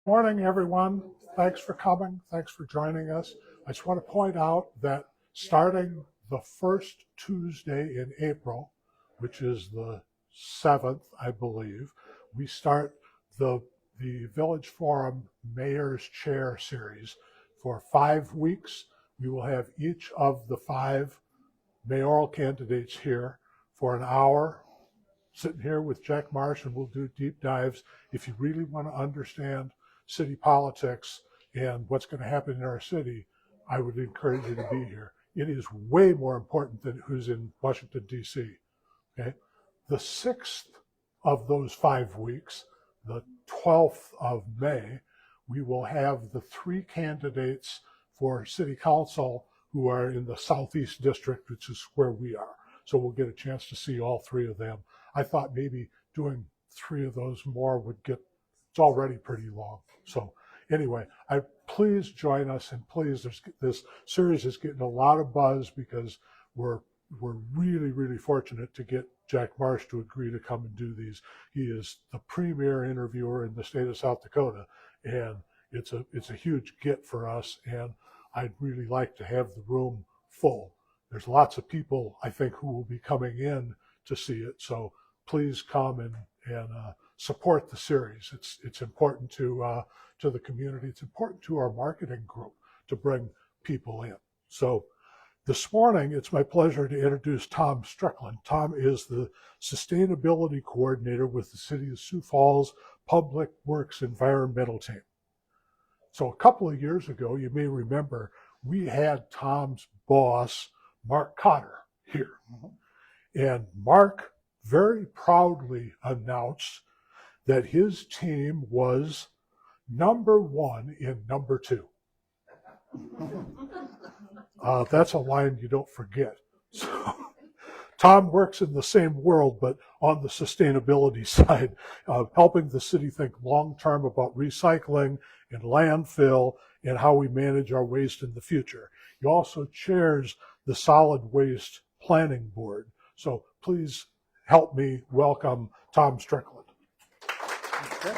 Morning, everyone. Thanks for coming. Thanks for joining us. I just want to point out that starting the first Tuesday in April, which is the 7th, I believe, we start the Village Forum Mayor's Chair Series for 5 weeks. We will have each of the 5 mayoral candidates here for an hour, sitting here with Jack Marsh, and we'll do deep dives. If you really want to understand city politics and what's going to happen in our city, I would encourage you to be here. It is way more important than who's in Washington, D.C. Okay? The 6th of those 5 weeks, the 12th of May, we will have the 3 candidates for city council who are in the Southeast District, which is where we are. So we'll get a chance to see all 3 of them. I thought maybe doing 3 of those more would get, it's already pretty long. So anyway, please join us, and please, this series is getting a lot of buzz because we're really, really fortunate to get Jack Marsh to agree to come and do these. He is the premier interviewer in the state of South Dakota, and it's a huge get for us, and I'd really like to have the room full. There's lots of people, I think, who will be coming in to see it, so please come and support the series. It's important to the community. It's important to our marketing group to bring people in. So this morning, it's my pleasure to introduce Tom Strickland. Tom is the Sustainability Coordinator with the City of Sioux Falls Public Works Environmental Team. So a couple of years ago, you may remember, we had Tom's boss, Mark Cotter, here. And Mark very proudly announced that his team was #1 in #2. That's a line you don't forget. So, Tom works in the same world, but on the sustainability side, helping the city think long-term about recycling and landfill and how we manage our waste in the future. He also chairs the Solid Waste Planning Board. So please help me welcome Tom Strickland. Okay.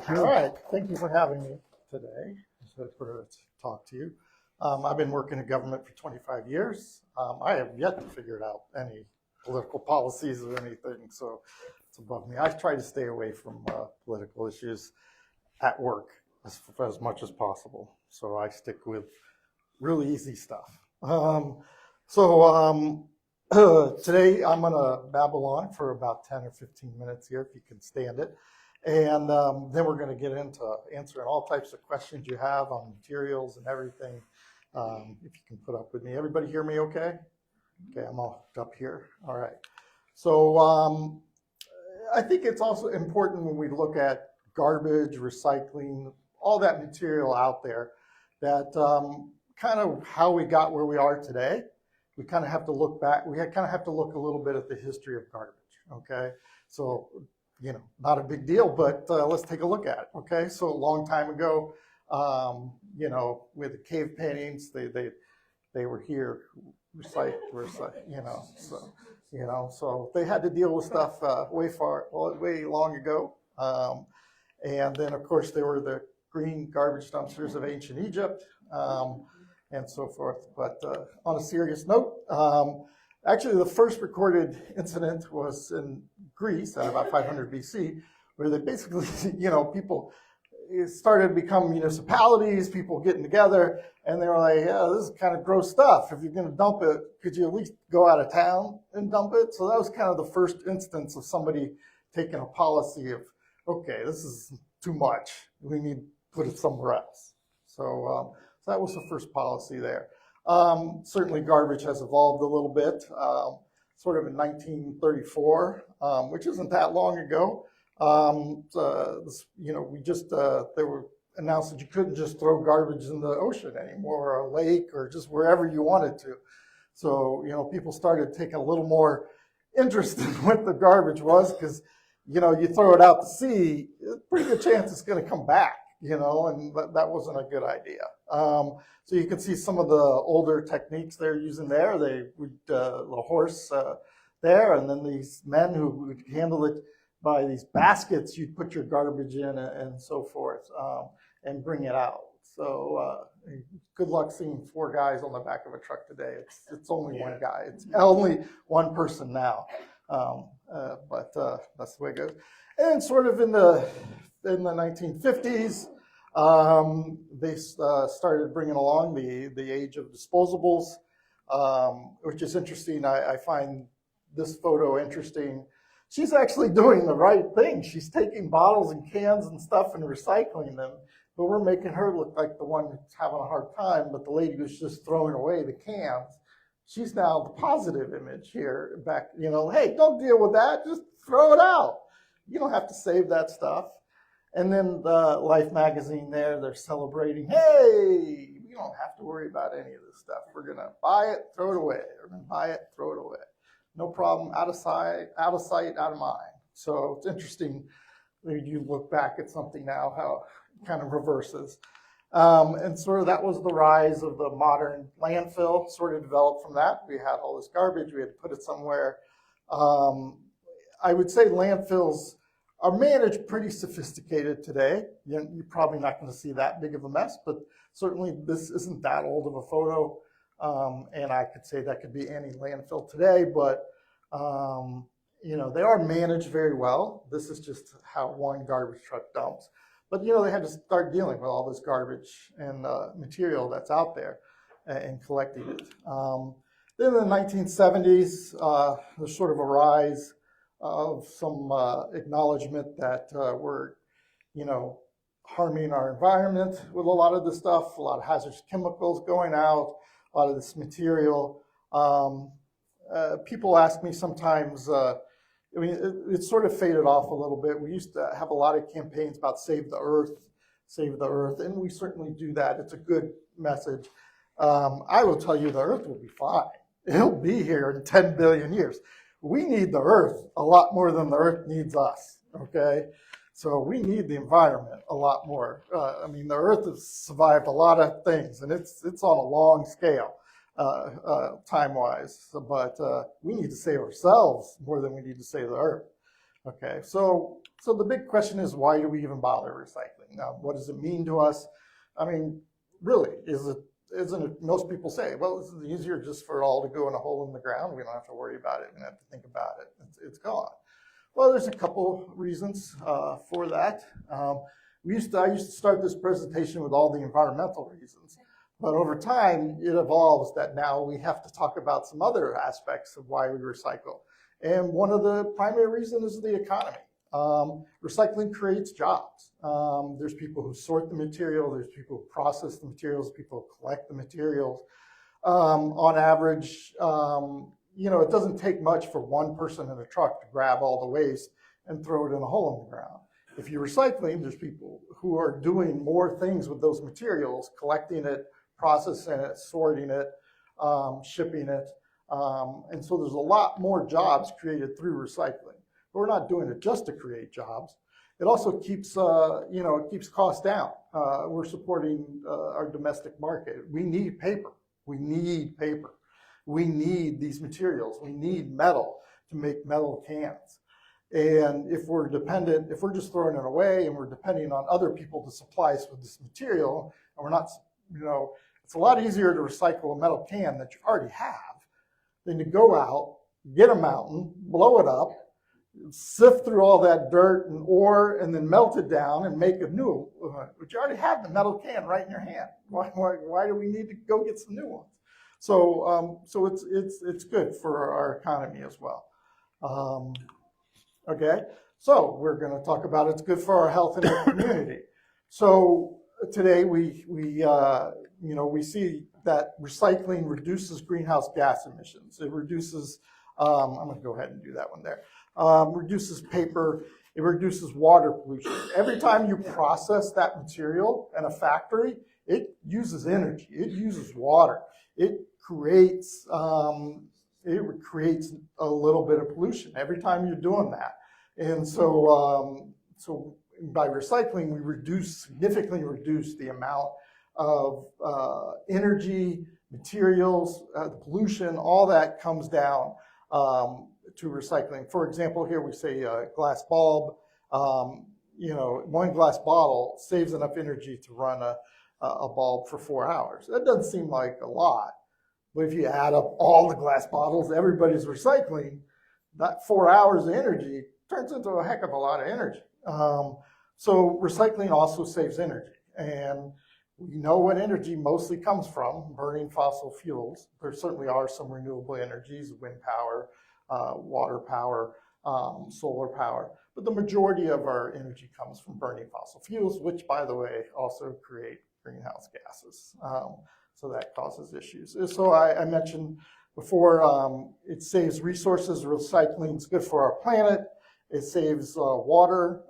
All right, thank you for having me today to talk to you. I've been working in government for 25 years. I have yet to figure out any political policies or anything, so it's above me. I try to stay away from political issues at work as much as possible, so I stick with really easy stuff. Today I'm going to babble on for about 10 or 15 minutes here, if you can stand it. And then we're going to get into answering all types of questions you have on materials and everything. If you can put up with me. Everybody hear me okay? Okay, I'm all up here. All right. So I think it's also important when we look at garbage, recycling, all that material out there, that kind of how we got where we are today. We kind of have to look back. We kind of have to look a little bit at the history of garbage. Okay. So, not a big deal, but let's take a look at it. Okay, so a long time ago, with the cave paintings, they were here, so they had to deal with stuff way long ago. And then, of course, there were the green garbage dumpsters of ancient Egypt, and so forth. But on a serious note, actually, the first recorded incident was in Greece at about 500 BC, where they basically, people started to become municipalities, people getting together, and they were like, yeah, this is kind of gross stuff. If you're going to dump it, could you at least go out of town and dump it? So that was kind of the first instance of somebody taking a policy of, okay, this is too much. We need to put it somewhere else. So that was the first policy there. Certainly garbage has evolved a little bit, sort of in 1934, which isn't that long ago. They were announced that you couldn't just throw garbage in the ocean anymore, or a lake, or just wherever you wanted to. So, people started taking a little more interest in what the garbage was, because, you throw it out to sea, pretty good chance it's going to come back. And that wasn't a good idea. So you can see some of the older techniques they're using there. They would the horse there, and then these men who would handle it by these baskets you'd put your garbage in and so forth, and bring it out. So good luck seeing 4 guys on the back of a truck today. It's only one guy. It's only one person now. But that's the way it goes. And sort of in the 1950s, they started bringing along the age of disposables, which is interesting. I find this photo interesting. She's actually doing the right thing. She's taking bottles and cans and stuff and recycling them, but we're making her look like the one who's having a hard time, but the lady who's just throwing away the cans, she's now the positive image here back, hey, don't deal with that, just throw it out. You don't have to save that stuff. And then the Life magazine there, they're celebrating, hey, we don't have to worry about any of this stuff. We're going to buy it, throw it away. We're going to buy it, throw it away. No problem, out of sight, out of mind. So it's interesting when you look back at something now, how it kind of reverses. And sort of that was the rise of the modern landfill, sort of developed from that. We had all this garbage, we had to put it somewhere. I would say landfills are managed pretty sophisticated today. You're probably not going to see that big of a mess, but certainly this isn't that old of a photo. And I could say that could be any landfill today, but they are managed very well. This is just how one garbage truck dumps. But they had to start dealing with all this garbage and material that's out there and collecting it. Then in the 1970s, there's sort of a rise of some acknowledgement that we're, harming our environment with a lot of this stuff, a lot of hazardous chemicals going out, a lot of this material. People ask me sometimes, it sort of faded off a little bit. We used to have a lot of campaigns about save the earth, and we certainly do that. It's a good message. I will tell you the earth will be fine. It'll be here in 10 billion years. We need the earth a lot more than the earth needs us, okay? So we need the environment a lot more. The earth has survived a lot of things, and it's on a long scale. Time-wise, but we need to save ourselves more than we need to save the earth. Okay, so the big question is, why do we even bother recycling? Now, what does it mean to us? Really, isn't it? Most people say, well, this is easier just for it all to go in a hole in the ground. We don't have to worry about it. We don't have to think about it. It's gone. Well, there's a couple reasons for that. I used to start this presentation with all the environmental reasons. But over time, it evolves that now we have to talk about some other aspects of why we recycle. And one of the primary reasons is the economy. Recycling creates jobs. There's people who sort the material, there's people who process the materials, people who collect the materials. On average, it doesn't take much for one person in a truck to grab all the waste and throw it in a hole in the ground. If you're recycling, there's people who are doing more things with those materials, collecting it, processing it, sorting it, shipping it. And so there's a lot more jobs created through recycling. But we're not doing it just to create jobs. It also keeps, it keeps costs down. We're supporting our domestic market. We need paper. We need paper. We need these materials. We need metal to make metal cans. And if we're just throwing it away and we're depending on other people to supply us with this material, and we're not, it's a lot easier to recycle a metal can that you already have than to go out, get a mountain, blow it up, sift through all that dirt and ore, and then melt it down and make a new one. But you already have the metal can right in your hand. Why do we need to go get some new ones? So it's good for our economy as well. Okay, so we're going to talk about it's good for our health and our community. So today we see that recycling reduces greenhouse gas emissions. It reduces, I'm going to go ahead and do that one there. Reduces paper, it reduces water pollution. Every time you process that material in a factory, it uses energy, it uses water. It creates a little bit of pollution every time you're doing that. And so by recycling, we significantly reduce the amount of energy, materials, the pollution, all that comes down to recycling. For example, here we say a glass bulb. One glass bottle saves enough energy to run a bulb for 4 hours. That doesn't seem like a lot, but if you add up all the glass bottles everybody's recycling, that 4 hours of energy turns into a heck of a lot of energy. So recycling also saves energy, and we know what energy mostly comes from burning fossil fuels. There certainly are some renewable energies, wind power, water power, solar power, but the majority of our energy comes from burning fossil fuels, which, by the way, also create greenhouse gases. So that causes issues. So I mentioned before, it saves resources. Recycling is good for our planet. It saves water,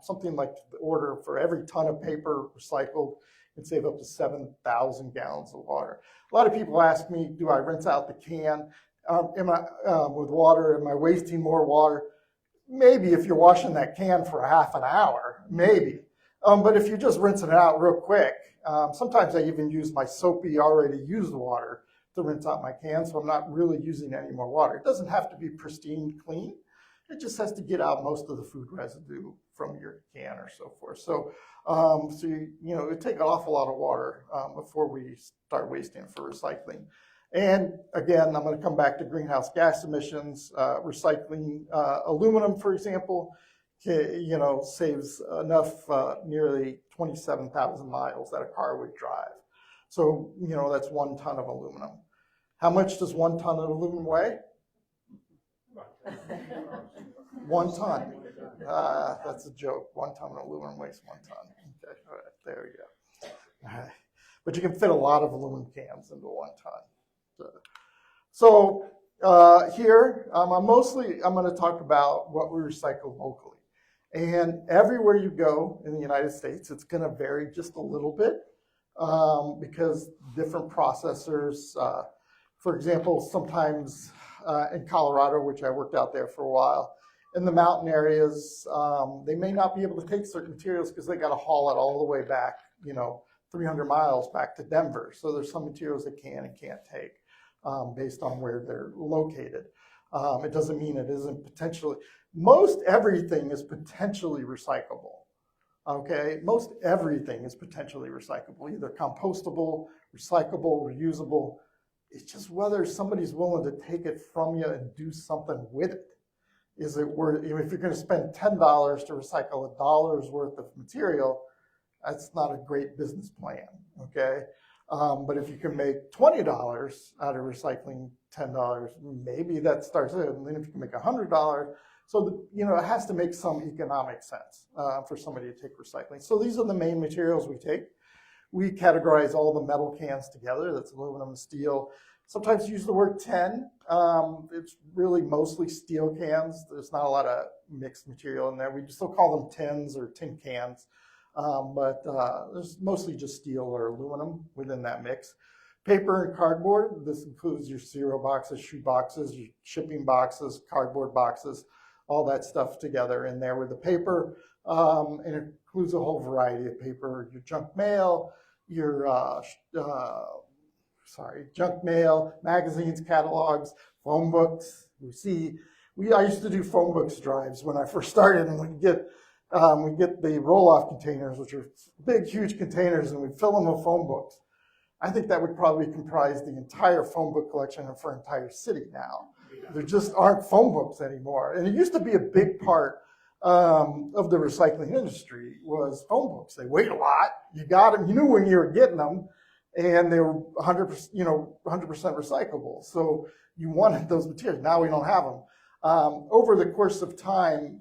something like the order for every ton of paper recycled, it save up to 7,000 gallons of water. A lot of people ask me, do I rinse out the can with water? Am I wasting more water? Maybe if you're washing that can for half an hour, maybe. But if you're just rinsing it out real quick, sometimes I even use my soapy, already used water to rinse out my can, so I'm not really using any more water. It doesn't have to be pristine clean. It just has to get out most of the food residue from your can or so forth. So, it takes an awful lot of water before we start wasting it for recycling. And again, I'm going to come back to greenhouse gas emissions. Recycling aluminum, for example, saves enough, nearly 27,000 miles that a car would drive. So, that's 1 ton of aluminum. How much does 1 ton of aluminum weigh? 1 ton. That's a joke. 1 ton of aluminum weighs 1 ton. Okay, all right, there we go. All right. But you can fit a lot of aluminum cans into 1 ton. So here, I'm going to talk about what we recycle locally. And everywhere you go in the United States, it's going to vary just a little bit because different processors, for example, sometimes in Colorado, which I worked out there for a while, in the mountain areas, they may not be able to take certain materials because they got to haul it all the way back, 300 miles back to Denver. So there's some materials they can and can't take based on where they're located. It doesn't mean it isn't potentially. Most everything is potentially recyclable. Okay, most everything is potentially recyclable, either compostable, recyclable, reusable. It's just whether somebody's willing to take it from you and do something with it. Is it worth, if you're going to spend $10 to recycle $1 worth of material, that's not a great business plan, okay? But if you can make $20 out of recycling $10, maybe that starts it. And then if you can make $100, so it has to make some economic sense for somebody to take recycling. So these are the main materials we take. We categorize all the metal cans together. That's aluminum and steel. Sometimes use the word tin. It's really mostly steel cans. There's not a lot of mixed material in there. We still call them tins or tin cans, but there's mostly just steel or aluminum within that mix. Paper and cardboard. This includes your cereal boxes, shoe boxes, your shipping boxes, cardboard boxes, all that stuff together in there with the paper. And it includes a whole variety of paper, your junk mail, your junk mail, magazines, catalogs, phone books. I used to do phone books drives when I first started, and we get the roll-off containers, which are big, huge containers, and we fill them with phone books. I think that would probably comprise the entire phone book collection for an entire city now. There just aren't phone books anymore. And it used to be a big part of the recycling industry was phone books. They weighed a lot. You got them. You knew when you were getting them, and they were 100%, 100% recyclable. So you wanted those materials. Now we don't have them. Over the course of time,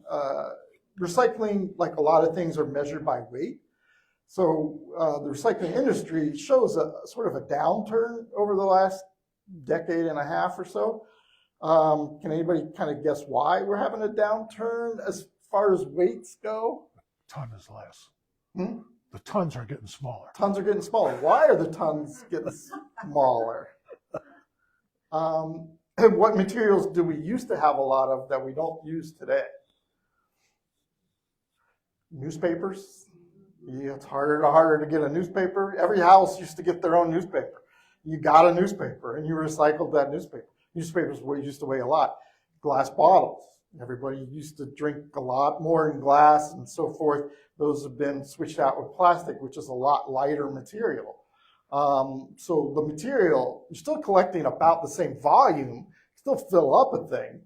recycling, like a lot of things, are measured by weight. So the recycling industry shows a sort of a downturn over the last decade and a half or so. Can anybody kind of guess why we're having a downturn as far as weights go? The ton is less. The tons are getting smaller. Tons are getting smaller. Why are the tons getting smaller? And what materials do we used to have a lot of that we don't use today? Newspapers. Yeah, it's harder and harder to get a newspaper. Every house used to get their own newspaper. You got a newspaper and you recycled that newspaper. Newspapers used to weigh a lot. glass bottles. Everybody used to drink a lot more in glass and so forth. Those have been switched out with plastic, which is a lot lighter material. So the material, you're still collecting about the same volume, still fill up a thing,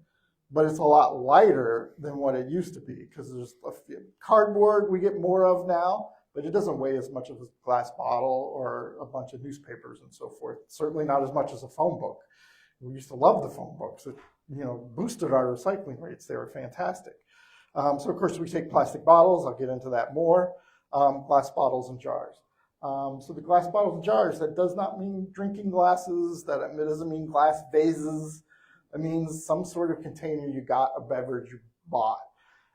but it's a lot lighter than what it used to be because there's cardboard we get more of now, but it doesn't weigh as much as a glass bottle or a bunch of newspapers and so forth. Certainly not as much as a phone book. We used to love the phone books. It, boosted our recycling rates. They were fantastic. So of course we take plastic bottles. I'll get into that more. Glass bottles and jars. So the glass bottles and jars, that does not mean drinking glasses. That doesn't mean glass vases. It means some sort of container you got a beverage you bought.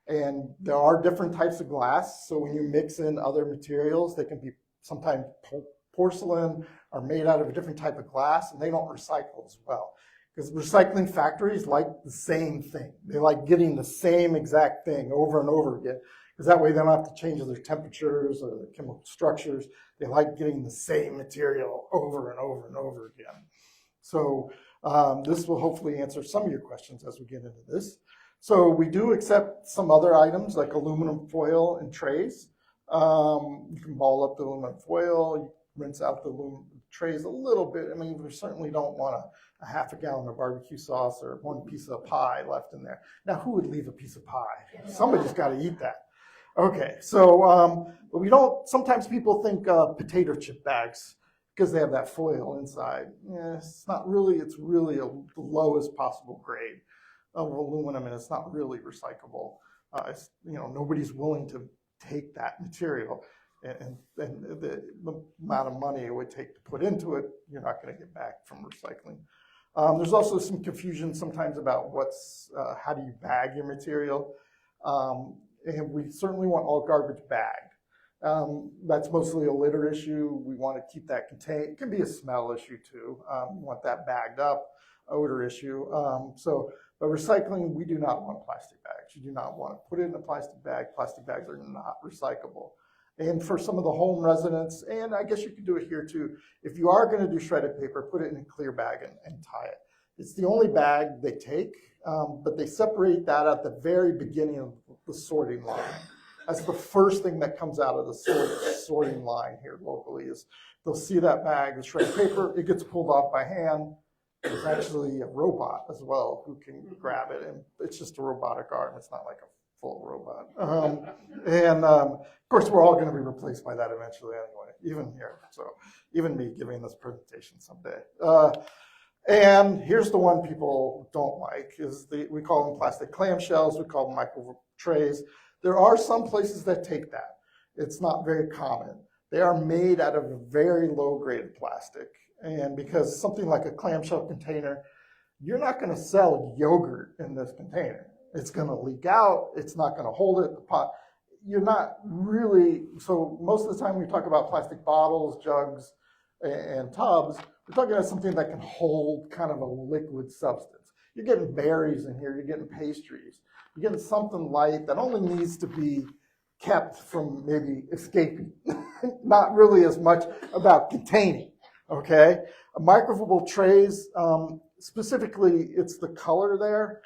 And there are different types of glass. So when you mix in other materials, they can be sometimes porcelain or made out of a different type of glass, and they don't recycle as well. Because recycling factories like the same thing. They like getting the same exact thing over and over again, because that way they don't have to change their temperatures or their chemical structures. They like getting the same material over and over and over again. So this will hopefully answer some of your questions as we get into this. So we do accept some other items like aluminum foil and trays. You can ball up the aluminum foil, you rinse out the aluminum trays a little bit. I mean, we certainly don't want a half a gallon of barbecue sauce or one piece of pie left in there. Now, who would leave a piece of pie? Somebody's got to eat that. Okay, so but we don't, sometimes people think potato chip bags because they have that foil inside. Yeah, it's not really, it's really the lowest possible grade of aluminum, and it's not really recyclable. Nobody's willing to take that material, and the amount of money it would take to put into it, you're not going to get back from recycling. There's also some confusion sometimes about how do you bag your material, and we certainly want all garbage bagged. That's mostly a litter issue. We want to keep that contained. It can be a smell issue too. We want that bagged up, odor issue. But recycling, we do not want plastic bags. You do not want to put it in a plastic bag. Plastic bags are not recyclable. And for some of the home residents, and I guess you could do it here too, if you are going to do shredded paper, put it in a clear bag and tie it. It's the only bag they take, but they separate that at the very beginning of the sorting line. That's the first thing that comes out of the sorting line here locally is they'll see that bag of shredded paper, it gets pulled off by hand. There's actually a robot as well who can grab it, and it's just a robotic arm. It's not like a full robot. Of course, we're all going to be replaced by that eventually anyway, even here. So even me giving this presentation someday. And here's the one people don't like is we call them plastic clamshells. We call them microwave trays. There are some places that take that. It's not very common. They are made out of a very low grade plastic. And because something like a clamshell container, you're not going to sell yogurt in this container. It's going to leak out. It's not going to hold it. The pot. You're not really, so most of the time we talk about plastic bottles, jugs, and tubs, we're talking about something that can hold kind of a liquid substance. You're getting berries in here. You're getting pastries. You're getting something light that only needs to be kept from maybe escaping. Not really as much about containing. Okay, microwavable trays, specifically, it's the color there.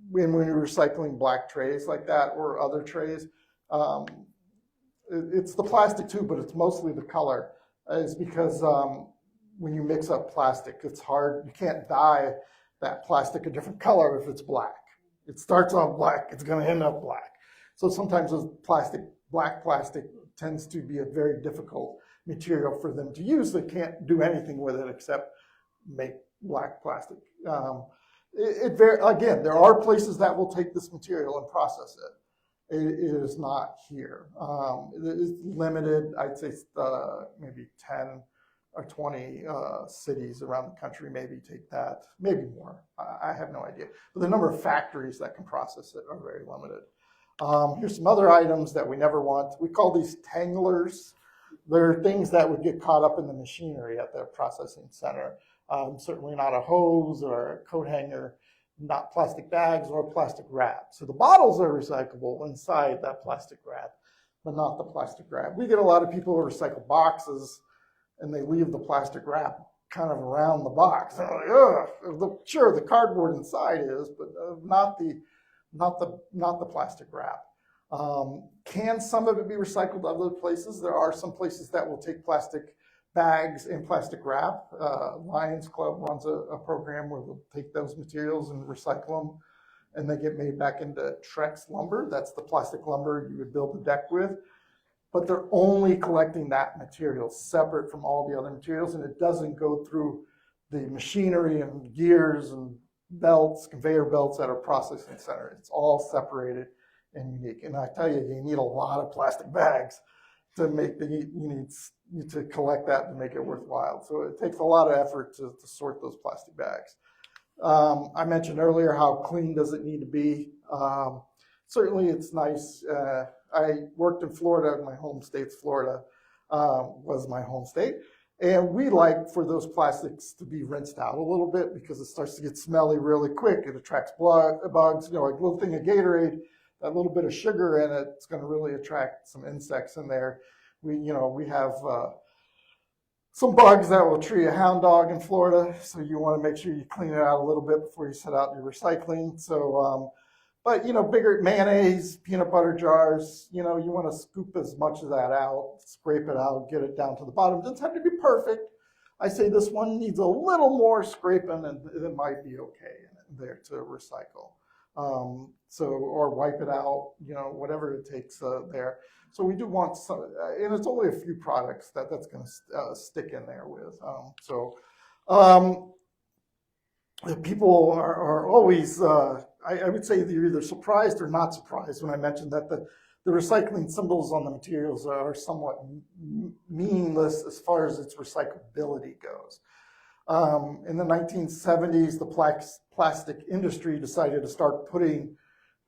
When you're recycling black trays like that or other trays, it's the plastic too, but it's mostly the color. It's because when you mix up plastic, it's hard. You can't dye that plastic a different color if it's black. It starts off black, it's going to end up black. So sometimes those black plastic tends to be a very difficult material for them to use. They can't do anything with it except make black plastic. Again, there are places that will take this material and process it. It is not here. It is limited. I'd say maybe 10 or 20 cities around the country maybe take that, maybe more. I have no idea. But the number of factories that can process it are very limited. Here's some other items that we never want. We call these tanglers. They're things that would get caught up in the machinery at the processing center. Certainly not a hose or a coat hanger, not plastic bags or plastic wrap. So the bottles are recyclable inside that plastic wrap, but not the plastic wrap. We get a lot of people who recycle boxes and they leave the plastic wrap kind of around the box. And I'm like, ugh. Sure, the cardboard inside is, but not the plastic wrap. Can some of it be recycled other places? There are some places that will take plastic bags and plastic wrap. Lions Club runs a program where they'll take those materials and recycle them, and they get made back into Trex lumber. That's the plastic lumber you would build a deck with. But they're only collecting that material separate from all the other materials, and it doesn't go through the machinery and gears and belts, conveyor belts at our processing center. It's all separated and unique. And I tell you, you need a lot of plastic bags to make you need to collect that to make it worthwhile. So it takes a lot of effort to sort those plastic bags. I mentioned earlier how clean does it need to be. Certainly it's nice. I worked in Florida. My home state's Florida was my home state. And we like for those plastics to be rinsed out a little bit because it starts to get smelly really quick. It attracts bugs, like a little thing of Gatorade, that little bit of sugar in it, it's going to really attract some insects in there. We have some bugs that will tree a hound dog in Florida. So you want to make sure you clean it out a little bit before you set out your recycling. So, but bigger mayonnaise, peanut butter jars, you want to scoop as much of that out, scrape it out, get it down to the bottom. It doesn't have to be perfect. I say this one needs a little more scraping and it might be okay in there to recycle. Or wipe it out, whatever it takes there. So we do want some, and it's only a few products that's going to stick in there with. People are always, I would say they're either surprised or not surprised when I mentioned that the recycling symbols on the materials are somewhat meaningless as far as its recyclability goes. In the 1970s, the plastic industry decided to start putting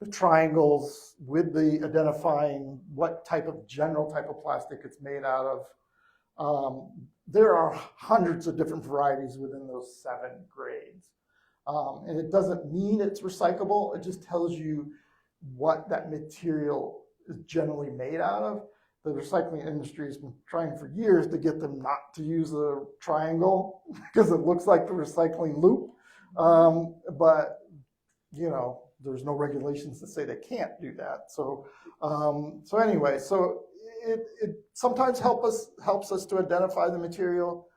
the triangles with the identifying what general type of plastic it's made out of. There are hundreds of different varieties within those 7 grades. And it doesn't mean it's recyclable. It just tells you what that material is generally made out of. The recycling industry has been trying for years to get them not to use a triangle because it looks like the recycling loop. But, there's no regulations that say they can't do that. So anyway, it sometimes helps us to identify the material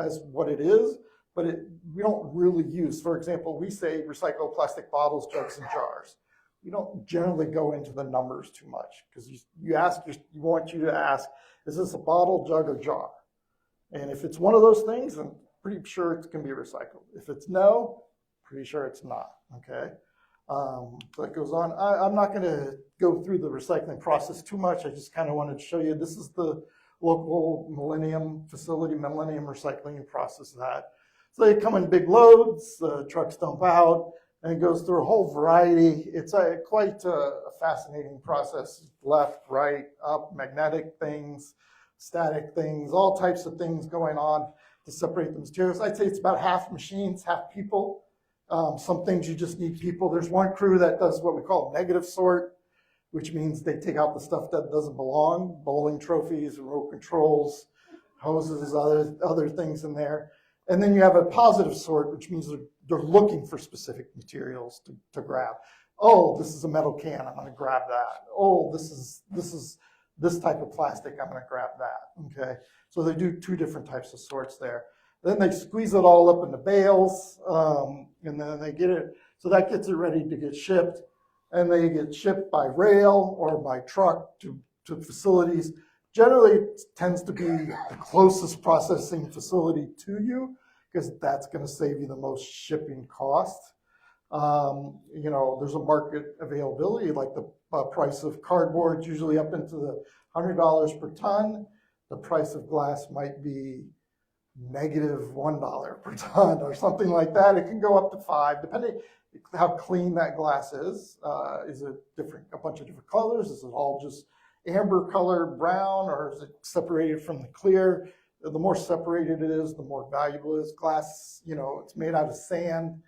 as what it is, but we don't really use. For example, we say recycle plastic bottles, jugs, and jars. You don't generally go into the numbers too much because you want you to ask, is this a bottle, jug, or jar? And if it's one of those things, then pretty sure it can be recycled. If it's no, pretty sure it's not, okay? So it goes on. I'm not gonna go through the recycling process too much. I just kind of wanted to show you, this is the local Millennium facility, Millennium recycling process that. So they come in big loads, the trucks dump out, and it goes through a whole variety. It's quite a fascinating process. Left, right, up, magnetic things, static things, all types of things going on to separate the materials. I'd say it's about half machines, half people. Some things you just need people. There's one crew that does what we call negative sort, which means they take out the stuff that doesn't belong, bowling trophies, remote controls, hoses, other things in there. And then you have a positive sort, which means they're looking for specific materials to grab. Oh, this is a metal can, I'm going to grab that. Oh, this is this type of plastic, I'm going to grab that. Okay, so they do 2 different types of sorts there. Then they squeeze it all up into bales, and then they get it. So that gets it ready to get shipped, and they get shipped by rail or by truck to facilities. Generally, it tends to be the closest processing facility to you because that's going to save you the most shipping cost. There's a market availability, like the price of cardboard, usually up into the $100 per ton. The price of glass might be -$1 per ton or something like that. It can go up to $5, depending how clean that glass is. Is it a bunch of different colors? Is it all just amber color, brown, or is it separated from the clear? The more separated it is, the more valuable it is. Glass, it's made out of sand.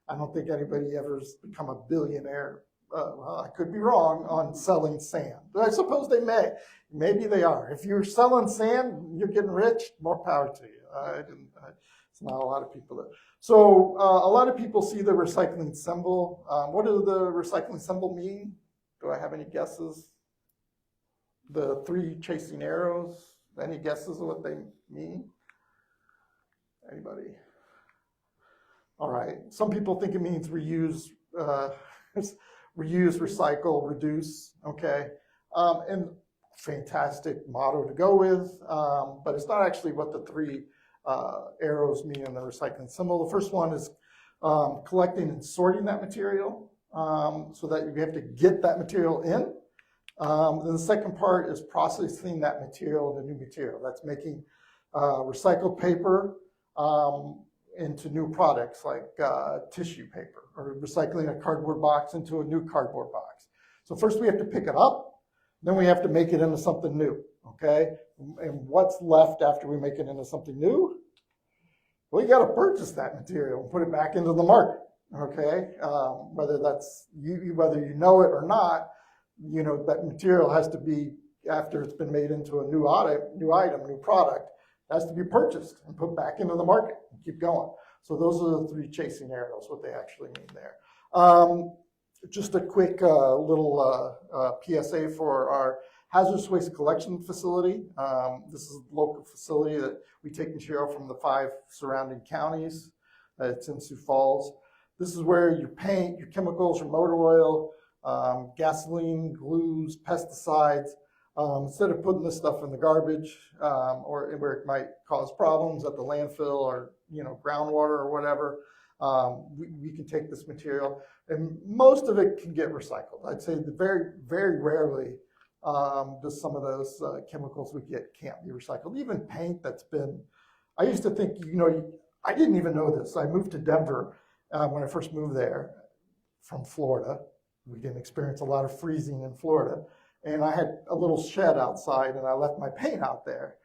I don't think anybody ever has become a billionaire. I could be wrong on selling sand, but I suppose they may. Maybe they are. If you're selling sand, you're getting rich, more power to you. It's not a lot of people that. So a lot of people see the recycling symbol. What does the recycling symbol mean? Do I have any guesses? The 3 chasing arrows. Any guesses of what they mean? Anybody? All right. Some people think it means reuse, reuse, recycle, reduce. Okay. And fantastic motto to go with, but it's not actually what the 3 arrows mean in the recycling symbol. The first one is collecting and sorting that material so that you have to get that material in. Then the second part is processing that material into new material. That's making recycled paper into new products like tissue paper, or recycling a cardboard box into a new cardboard box. So first we have to pick it up, then we have to make it into something new, okay? And what's left after we make it into something new? Well, you got to purchase that material and put it back into the market, okay? Whether that's whether you know it or not, you know, that material has to be, after it's been made into a new item, new product, has to be purchased and put back into the market and keep going. So those are the 3 chasing arrows, what they actually mean there. Just a quick little PSA for our hazardous waste collection facility. This is a local facility that we take material from the 5 surrounding counties. It's in Sioux Falls. This is where your paint, your chemicals, your motor oil, gasoline, glues, pesticides, instead of putting this stuff in the garbage or where it might cause problems at the landfill or, you know, groundwater or whatever, we can take this material, and most of it can get recycled. I'd say that very rarely does some of those chemicals we get can't be recycled. Even paint that's been, I used to think, you know, I didn't even know this. I moved to Denver when I first moved there from Florida. We didn't experience a lot of freezing in Florida. And I had a little shed outside, and I left my paint out there.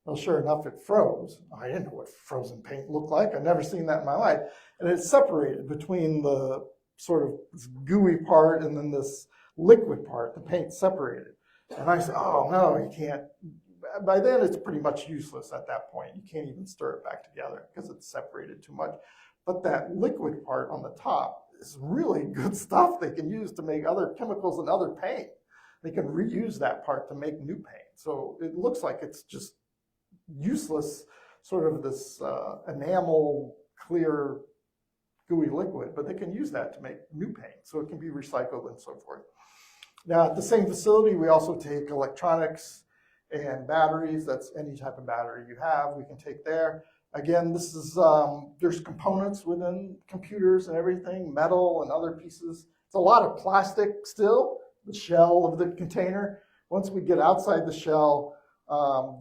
Well, sure enough, it froze. I didn't know what frozen paint looked like. I'd never seen that in my life. And it separated between the sort of gooey part and then this liquid part. The paint separated. And I said, oh, no, you can't. By then, it's pretty much useless at that point. You can't even stir it back together because it's separated too much. But that liquid part on the top is really good stuff they can use to make other chemicals and other paint. They can reuse that part to make new paint. So it looks like it's just useless, sort of this enamel, clear, gooey liquid, but they can use that to make new paint. So it can be recycled and so forth. Now, at the same facility, we also take electronics and batteries. That's any type of battery you have, we can take there. Again, this is, there's components within computers and everything, metal and other pieces. It's a lot of plastic still, the shell of the container. Once we get outside the shell,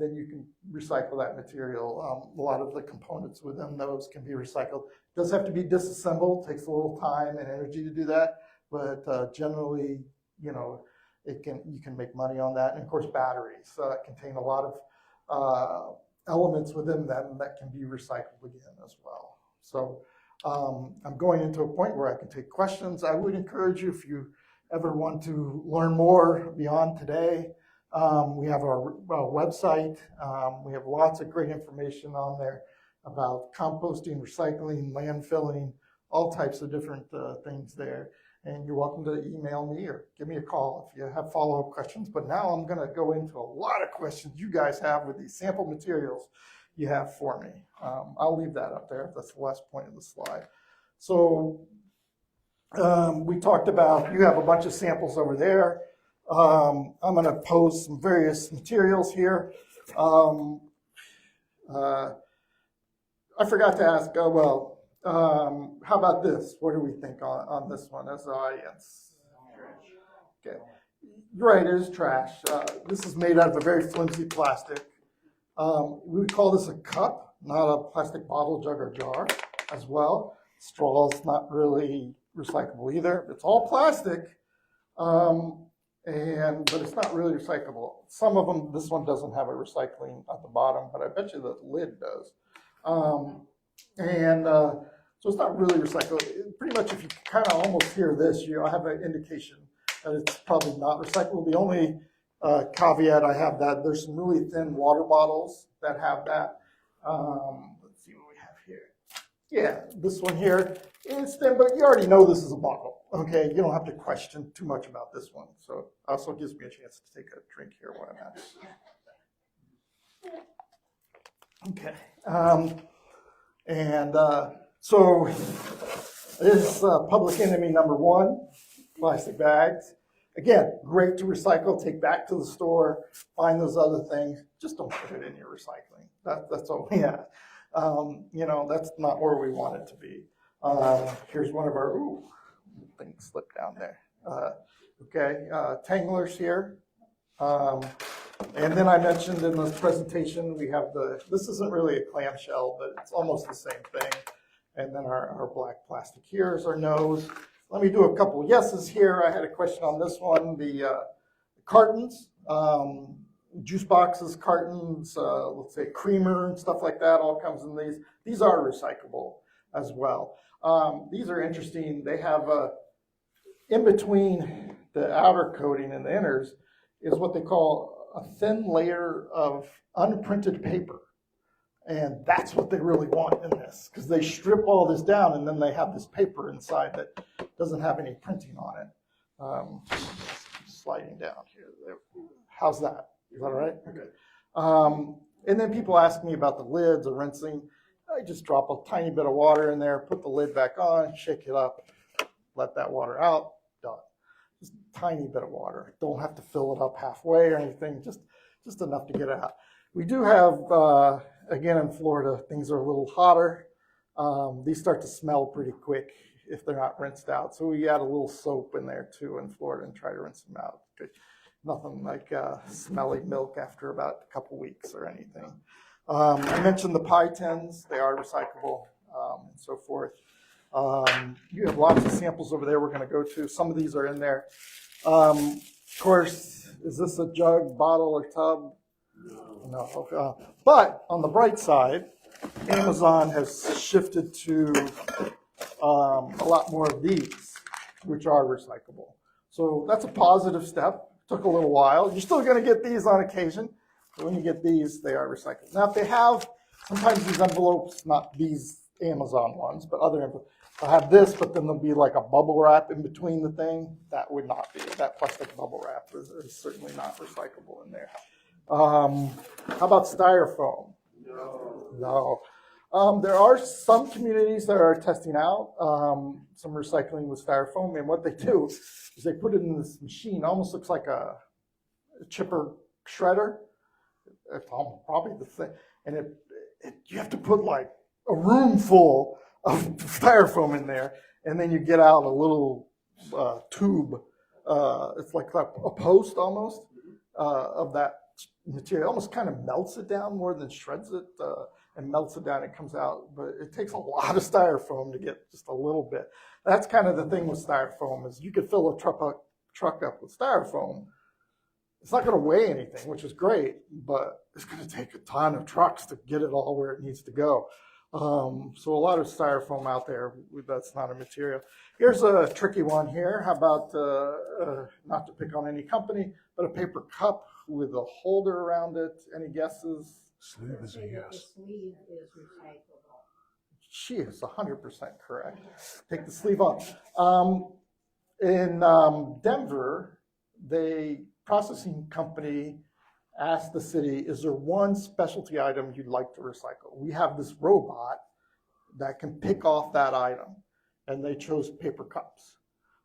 then you can recycle that material. A lot of the components within those can be recycled. It does have to be disassembled, takes a little time and energy to do that, but generally, you know, you can make money on that. And of course, batteries contain a lot of elements within them that can be recycled again as well. So I'm going into a point where I can take questions. I would encourage you, if you ever want to learn more beyond today, we have our website. We have lots of great information on there about composting, recycling, landfilling, all types of different things there. And you're welcome to email me or give me a call if you have follow-up questions. But now I'm going to go into a lot of questions you guys have with these sample materials you have for me. I'll leave that up there. That's the last point of the slide. So we talked about, you have a bunch of samples over there. I'm going to pose some various materials here. I forgot to ask, how about this? What do we think on this one as the audience? Okay, right, it is trash. This is made out of a very flimsy plastic. We would call this a cup, not a plastic bottle, jug, or jar as well. Straw's not really recyclable either. It's all plastic, but it's not really recyclable. Some of them, this one doesn't have a recycling at the bottom, but I bet you the lid does. So it's not really recyclable. Pretty much if you kind of almost hear this, you have an indication that it's probably not recyclable. The only caveat I have that there's some really thin water bottles that have that. Let's see what we have here. Yeah, this one here is thin, but you already know this is a bottle. Okay, you don't have to question too much about this one. So also gives me a chance to take a drink here while I'm at it. Okay, so this is public enemy number one, plastic bags. Again, great to recycle, take back to the store, find those other things. Just don't put it in your recycling. That's all we have. You know, that's not where we want it to be. Here's one of our, things slipped down there. Tanglers here. And then I mentioned in the presentation, we have this isn't really a clamshell, but it's almost the same thing. And then our black plastic here is our nose. Let me do a couple yeses here. I had a question on this one. The cartons, juice boxes, cartons, let's say creamer and stuff like that all comes in these. These are recyclable as well. These are interesting. They have in between the outer coating and the inners is what they call a thin layer of unprinted paper. And that's what they really want in this, because they strip all this down and then they have this paper inside that doesn't have any printing on it. Sliding down here. How's that? Is that all right? Okay. And then people ask me about the lids or rinsing. I just drop a tiny bit of water in there, put the lid back on, shake it up, let that water out, done. Just a tiny bit of water. Don't have to fill it up halfway or anything, just enough to get it out. We do have, again in Florida, things are a little hotter. These start to smell pretty quick if they're not rinsed out. So we add a little soap in there too in Florida and try to rinse them out. Nothing like smelly milk after about a couple weeks or anything. I mentioned the pie tins. They are recyclable and so forth. You have lots of samples over there we're going to go to. Some of these are in there. Of course, is this a jug, bottle, or tub? No. But on the bright side, Amazon has shifted to a lot more of these, which are recyclable. So that's a positive step. Took a little while. You're still going to get these on occasion. But when you get these, they are recycled. Now, if they have, sometimes these envelopes, not these Amazon ones, but other envelopes, they'll have this, but then there'll be like a bubble wrap in between the thing. That would not be. That plastic bubble wrap is certainly not recyclable in there. How about styrofoam? No. There are some communities that are testing out some recycling with styrofoam, and what they do is they put it in this machine. Almost looks like a chipper shredder. It's probably the same, and you have to put like a room full of styrofoam in there, and then you get out a little tube. It's like a post almost of that material. It almost kind of melts it down more than shreds it. And melts it down, it comes out, but it takes a lot of styrofoam to get just a little bit. That's kind of the thing with styrofoam is you could fill a truck up with styrofoam. It's not going to weigh anything, which is great, but it's going to take a ton of trucks to get it all where it needs to go. So a lot of styrofoam out there, that's not a material. Here's a tricky one here. How about, not to pick on any company, but a paper cup with a holder around it. Any guesses? Sleeve is a yes. The sleeve is recyclable. She is 100% correct. Take the sleeve off. In Denver, the processing company asked the city, is there one specialty item you'd like to recycle? We have this robot that can pick off that item, and they chose paper cups.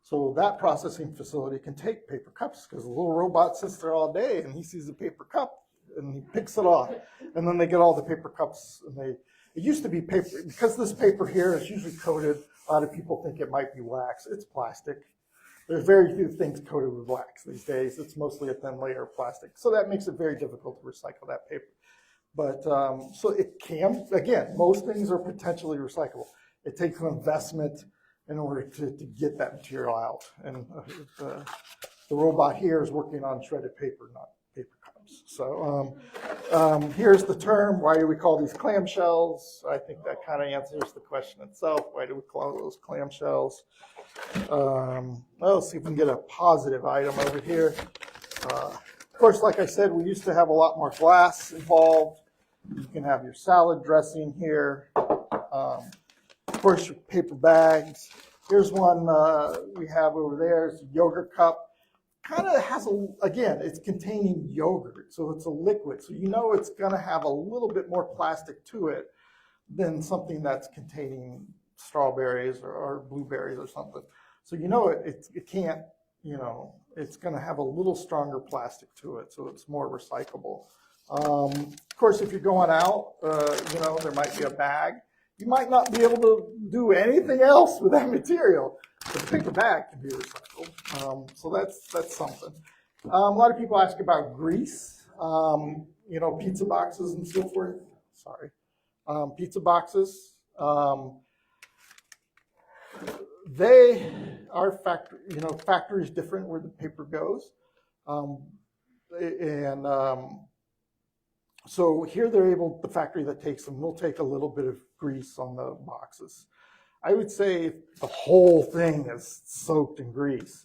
So that processing facility can take paper cups because the little robot sits there all day and he sees a paper cup and he picks it off. And then they get all the paper cups and it used to be paper, because this paper here is usually coated, a lot of people think it might be wax. It's plastic. There's very few things coated with wax these days. It's mostly a thin layer of plastic. So that makes it very difficult to recycle that paper. But so it can, again, most things are potentially recyclable. It takes an investment in order to get that material out. And the robot here is working on shredded paper, not paper cups. So here's the term. Why do we call these clamshells? I think that kind of answers the question itself. Why do we call those clamshells? Well, let's see if we can get a positive item over here. Of course, like I said, we used to have a lot more glass involved. You can have your salad dressing here. Of course, your paper bags. Here's one we have over there. It's a yogurt cup. Kind of has again, it's containing yogurt, so it's a liquid. So you know it's going to have a little bit more plastic to it than something that's containing strawberries or blueberries or something. So you know it can't, it's going to have a little stronger plastic to it, so it's more recyclable. Of course, if you're going out, there might be a bag. You might not be able to do anything else with that material, but the paper bag can be recycled. So that's something. A lot of people ask about grease, pizza boxes and so forth. Sorry. Pizza boxes. They are factory is different where the paper goes. So here the factory that takes them will take a little bit of grease on the boxes. I would say if the whole thing is soaked in grease,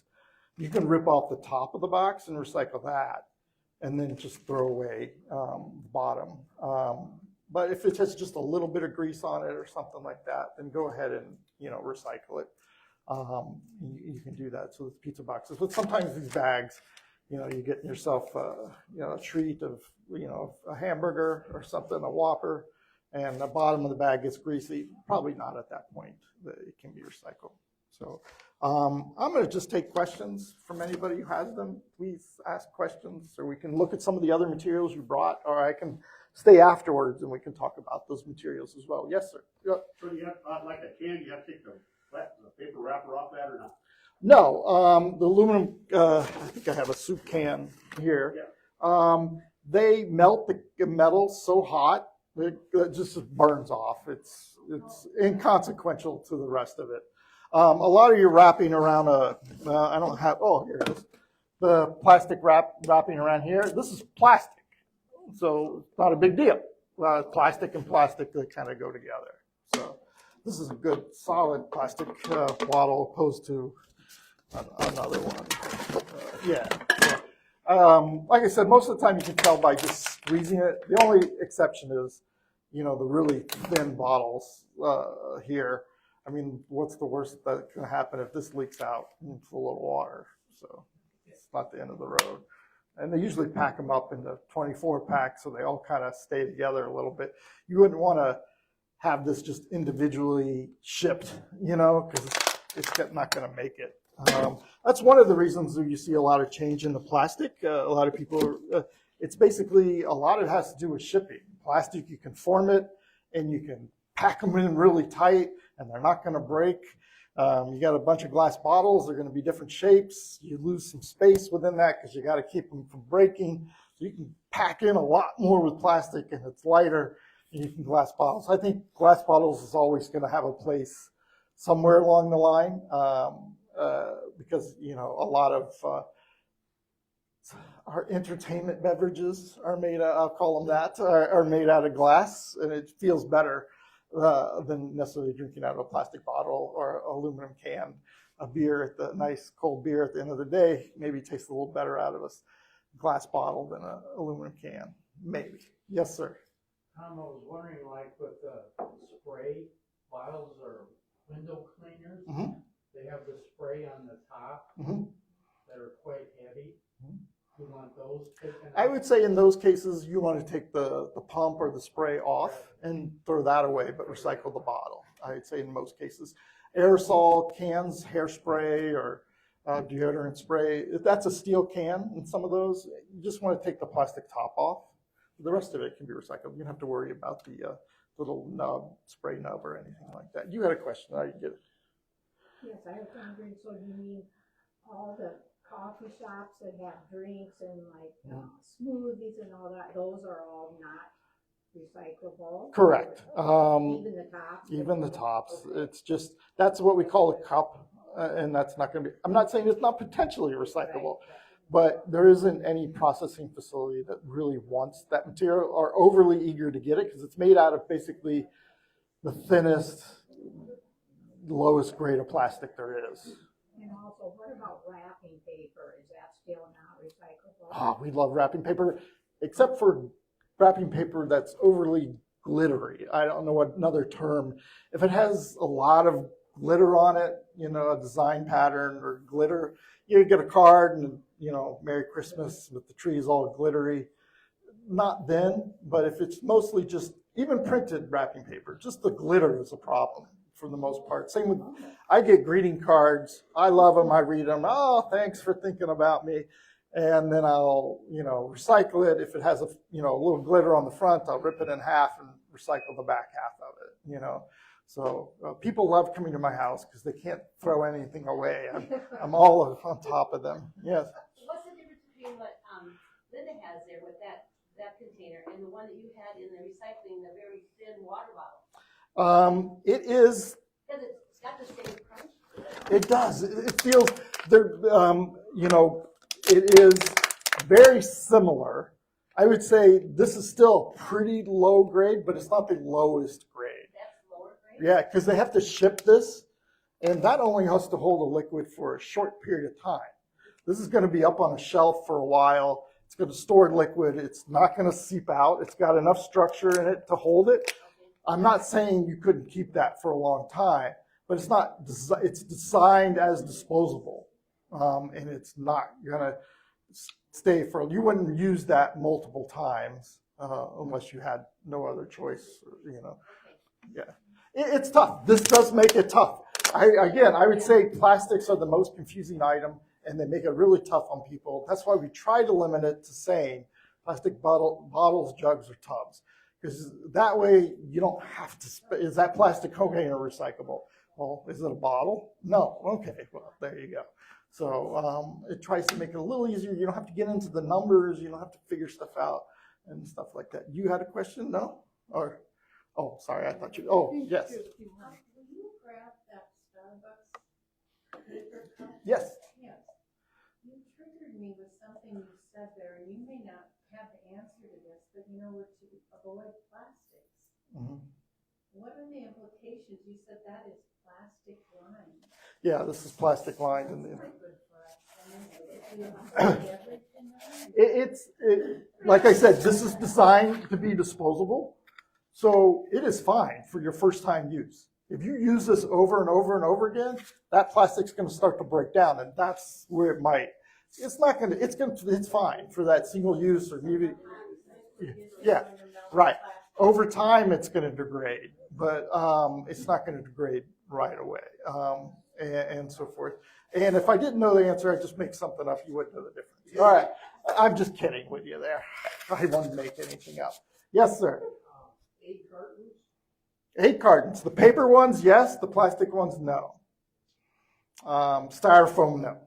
you can rip off the top of the box and recycle that, and then just throw away the bottom. But if it has just a little bit of grease on it or something like that, then go ahead and recycle it. You can do that. So with pizza boxes, but sometimes these bags, you get yourself a treat of a hamburger or something, a Whopper, and the bottom of the bag gets greasy. Probably not at that point that it can be recycled. So I'm going to just take questions from anybody who has them. Please ask questions, or we can look at some of the other materials you brought, or I can stay afterwards and we can talk about those materials as well. Yes, sir. Yep. So you have, like a can, you have to take the paper wrapper off that or not? No, the aluminum, I think I have a soup can here. Yeah. They melt the metal so hot that it just burns off. It's inconsequential to the rest of it. A lot of you wrapping around I don't have, here it is. The plastic wrapping around here, this is plastic. So it's not a big deal. Plastic and plastic, they kind of go together. So this is a good solid plastic bottle opposed to another one. Yeah. Like I said, most of the time you can tell by just squeezing it. The only exception is, the really thin bottles here. I mean, what's the worst that can happen if this leaks out into a little water? So it's not the end of the road. And they usually pack them up into 24 packs, so they all kind of stay together a little bit. You wouldn't want to have this just individually shipped, because it's not going to make it. That's one of the reasons that you see a lot of change in the plastic. A lot of people, it's basically, a lot of it has to do with shipping. Plastic, you can form it and you can pack them in really tight and they're not going to break. You got a bunch of glass bottles, they're going to be different shapes. You lose some space within that because you got to keep them from breaking. So you can pack in a lot more with plastic and it's lighter and you can glass bottles. I think glass bottles is always going to have a place somewhere along the line. Because a lot of our entertainment beverages are made, I'll call them that, are made out of glass, and it feels better than necessarily drinking out of a plastic bottle or aluminum can. A beer, nice cold beer at the end of the day, maybe tastes a little better out of a glass bottle than an aluminum can. Maybe. Yes, sir. Tom, I was wondering, like with spray bottles or window cleaners, they have the spray on the top that are quite heavy. You want those taken out? I would say in those cases, you want to take the pump or the spray off and throw that away, but recycle the bottle. I'd say in most cases. Aerosol cans, hairspray, or deodorant spray, if that's a steel can in some of those, you just want to take the plastic top off. The rest of it can be recycled. You don't have to worry about the little nub, spray nub, or anything like that. You had a question. I get it. Yes, I was wondering, so you mean all the coffee shops that have drinks and smoothies and all that, those are all not recyclable? Correct. Even the tops? Even the tops. Okay. It's just, that's what we call a cup, and that's not going to be, I'm not saying it's not potentially recyclable, but there isn't any processing facility that really wants that material or overly eager to get it because it's made out of basically the thinnest, lowest grade of plastic there is. And also, what about wrapping paper? Is that still not recyclable? Oh, we love wrapping paper, except for wrapping paper that's overly glittery. I don't know what another term. If it has a lot of glitter on it, you know, a design pattern or glitter, you get a card and, you know, Merry Christmas with the trees all glittery. Not then, but if it's mostly just even printed wrapping paper, just the glitter is a problem for the most part. Same with, I get greeting cards. I love them. I read them. Oh, thanks for thinking about me. And then I'll, you know, recycle it. If it has a, you know, a little glitter on the front, I'll rip it in half and recycle the back half of it, you know. So people love coming to my house because they can't throw anything away. I'm all on top of them. Yes. What's the difference between what Linda has there with that container and the one that you had in the recycling, the very thin water bottle? It is. Because it's got the same crunch. It does. It feels there. You know, it is very similar. I would say this is still pretty low grade, but it's not the lowest grade. That's lower grade? Yeah, because they have to ship this, and that only has to hold a liquid for a short period of time. This is going to be up on a shelf for a while. It's going to store liquid. It's not going to seep out. It's got enough structure in it to hold it. I'm not saying you couldn't keep that for a long time, but it's not. It's designed as disposable, and it's not going to stay for. You wouldn't use that multiple times unless you had no other choice. You know, yeah, it's tough. This does make it tough. I would say plastics are the most confusing item, and they make it really tough on people. That's why we try to limit it to saying plastic bottles, jugs, or tubs. Because that way you don't have to, is that plastic container recyclable? Well, is it a bottle? No. Okay, well, there you go. So it tries to make it a little easier. You don't have to get into the numbers. You don't have to figure stuff out and stuff like that. You had a question? No? Or, oh, sorry, I thought you, oh, yes. Will you grab that Starbucks paper cup? Yes. Yes. You triggered me with something you said there, and you may not have the answer to this, but you know, we're to avoid plastics. Mm-hmm. What are the implications? You said that is plastic lined. Yeah, this is plastic lined. And That's not good for us. I mean, if you avoid everything lined. like I said, this is designed to be disposable. So it is fine for your first time use. If you use this over and over and over again, that plastic's going to start to break down, and that's where it might. It's not going to. It's fine for that single use or maybe. Yeah, right. Over time, it's going to degrade, but it's not going to degrade right away, and so forth. And if I didn't know the answer, I'd just make something up. You wouldn't know the difference. All right, I'm just kidding with you there. I wouldn't make anything up. Yes, sir. 8 cartons? 8 cartons. The paper ones, yes. The plastic ones, no. Styrofoam, no.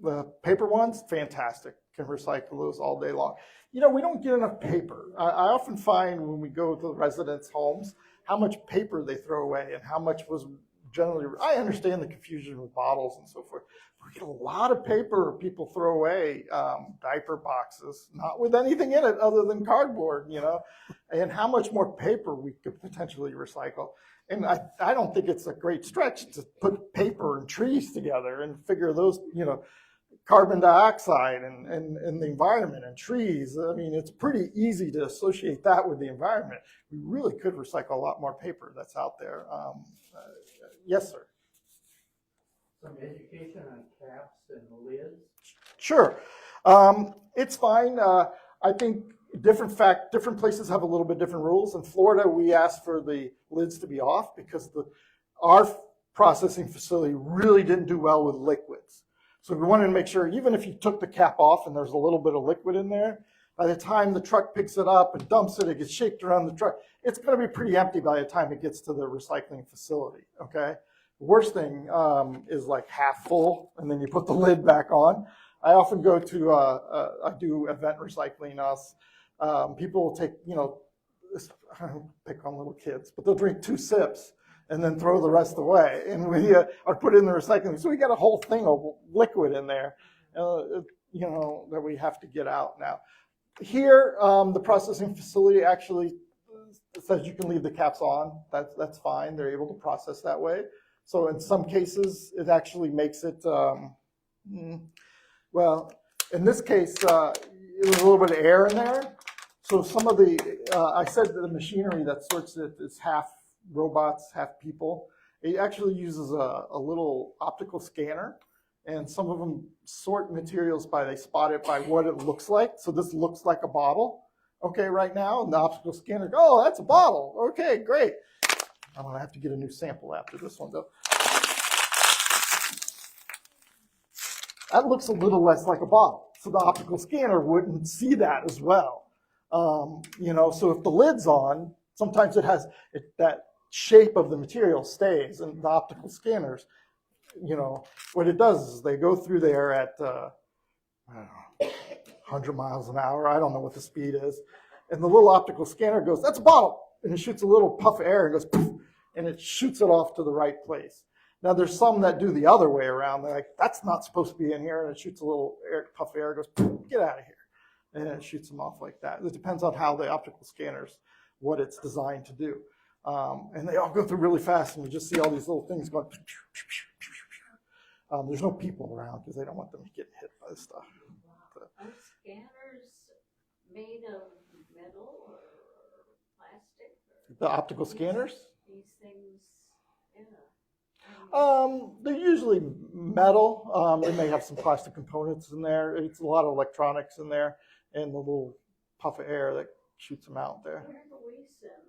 The paper ones, fantastic. Can recycle those all day long. You know, we don't get enough paper. I often find when we go to the residents' homes, how much paper they throw away and how much was generally, I understand the confusion with bottles and so forth. We get a lot of paper people throw away, diaper boxes, not with anything in it other than cardboard, you know, and how much more paper we could potentially recycle. And I don't think it's a great stretch to put paper and trees together and figure those, you know, carbon dioxide and the environment and trees. I mean, it's pretty easy to associate that with the environment. We really could recycle a lot more paper that's out there. Yes, sir. Some education on caps and lids? Sure. It's fine. I think different places have a little bit different rules. In Florida, we asked for the lids to be off because our processing facility really didn't do well with liquids. So we wanted to make sure, even if you took the cap off and there's a little bit of liquid in there, by the time the truck picks it up and dumps it, it gets shaped around the truck. It's going to be pretty empty by the time it gets to the recycling facility, okay? The worst thing is like half full, and then you put the lid back on. I often go to, I do event recycling. People will take, you know, I don't pick on little kids, but they'll drink 2 sips and then throw the rest away. And we are put it in the recycling. So we got a whole thing of liquid in there, you know, that we have to get out now. Here, the processing facility actually says you can leave the caps on. That's fine. They're able to process that way. So in some cases, it actually makes it, well, in this case, there's a little bit of air in there. So some of the, I said that the machinery that sorts it is half robots, half people. It actually uses a little optical scanner, and some of them sort materials they spot it by what it looks like. So this looks like a bottle, okay, right now, and the optical scanner, oh, that's a bottle. Okay, great. I'm gonna have to get a new sample after this one though. That looks a little less like a bottle. So the optical scanner wouldn't see that as well. You know, so if the lid's on, sometimes it has that shape of the material stays, and the optical scanners, you know, what it does is they go through there at, I don't know, 100 miles an hour. I don't know what the speed is. And the little optical scanner goes, that's a bottle. And it shoots a little puff of air and goes, poof, and it shoots it off to the right place. Now, there's some that do the other way around. They're like, that's not supposed to be in here. And it shoots a little puff of air, goes, get out of here. And it shoots them off like that. It depends on how the optical scanners, what it's designed to do. And they all go through really fast, and you just see all these little things going. There's no people around because they don't want them to get hit by this stuff. Are scanners made of metal or plastic? The optical scanners? These things, yeah. They're usually metal. They may have some plastic components in there. It's a lot of electronics in there, and the little puff of air that shoots them out there. Where do we send things?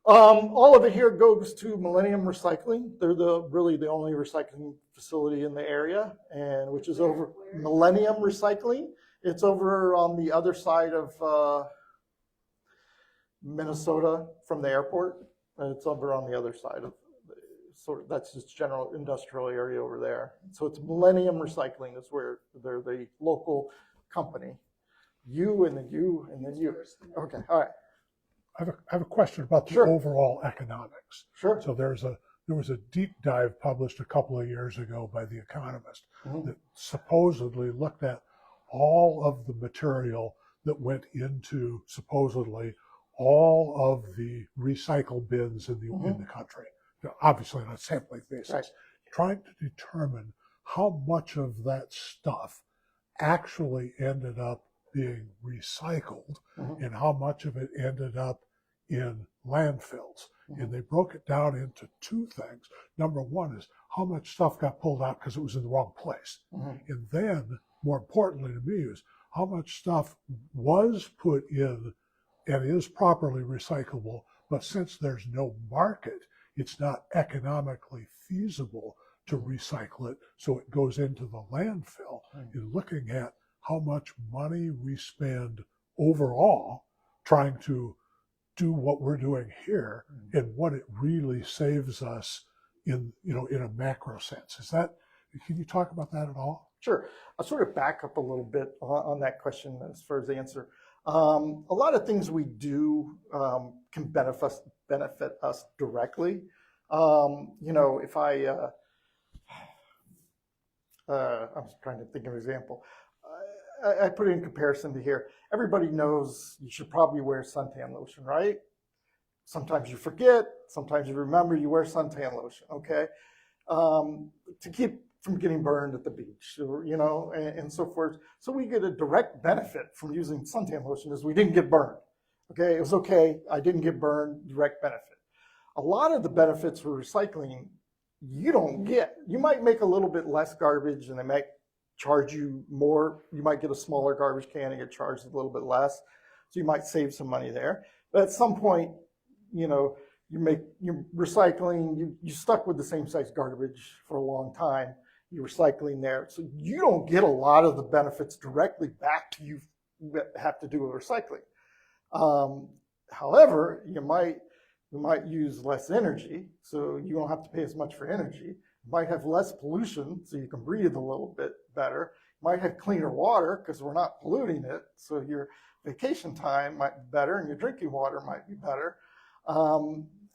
All of it here goes to Millennium Recycling. They're really the only recycling facility in the area, and which is over Millennium Recycling. It's over on the other side of Minnesota from the airport. It's over on the other side of that's just general industrial area over there. So it's Millennium Recycling is where they're the local company. You and then you and then you. Okay, all right. I have a question about the Sure. overall economics. Sure. So there was a deep dive published a couple of years ago by The Economist that supposedly looked at all of the material that went into supposedly all of the recycle bins in the country. Obviously on a sampling basis, Right. trying to determine how much of that stuff actually ended up being recycled and how much of it ended up in landfills. And they broke it down into two things. Number one is how much stuff got pulled out because it was in the wrong place. And then, more importantly to me, is how much stuff was put in and is properly recyclable, but since there's no market, it's not economically feasible to recycle it, so it goes into the landfill. You're looking at how much money we spend overall trying to do what we're doing here and what it really saves us in a macro sense. Can you talk about that at all? Sure. I'll sort of back up a little bit on that question as far as the answer. A lot of things we do can benefit us directly. If I'm trying to think of an example. I put it in comparison to here. Everybody knows you should probably wear suntan lotion, right? Sometimes you forget, sometimes you remember you wear suntan lotion, okay? To keep from getting burned at the beach, and so forth. So we get a direct benefit from using suntan lotion is we didn't get burned, okay? It was okay, I didn't get burned, direct benefit. A lot of the benefits for recycling, you don't get. You might make a little bit less garbage and they might charge you more. You might get a smaller garbage can and get charged a little bit less. So you might save some money there. But at some point, you're recycling, you stuck with the same size garbage for a long time. You're recycling there. So you don't get a lot of the benefits directly back to you that have to do with recycling. However, you might use less energy, so you don't have to pay as much for energy. You might have less pollution, so you can breathe a little bit better. You might have cleaner water because we're not polluting it, so your vacation time might be better and your drinking water might be better.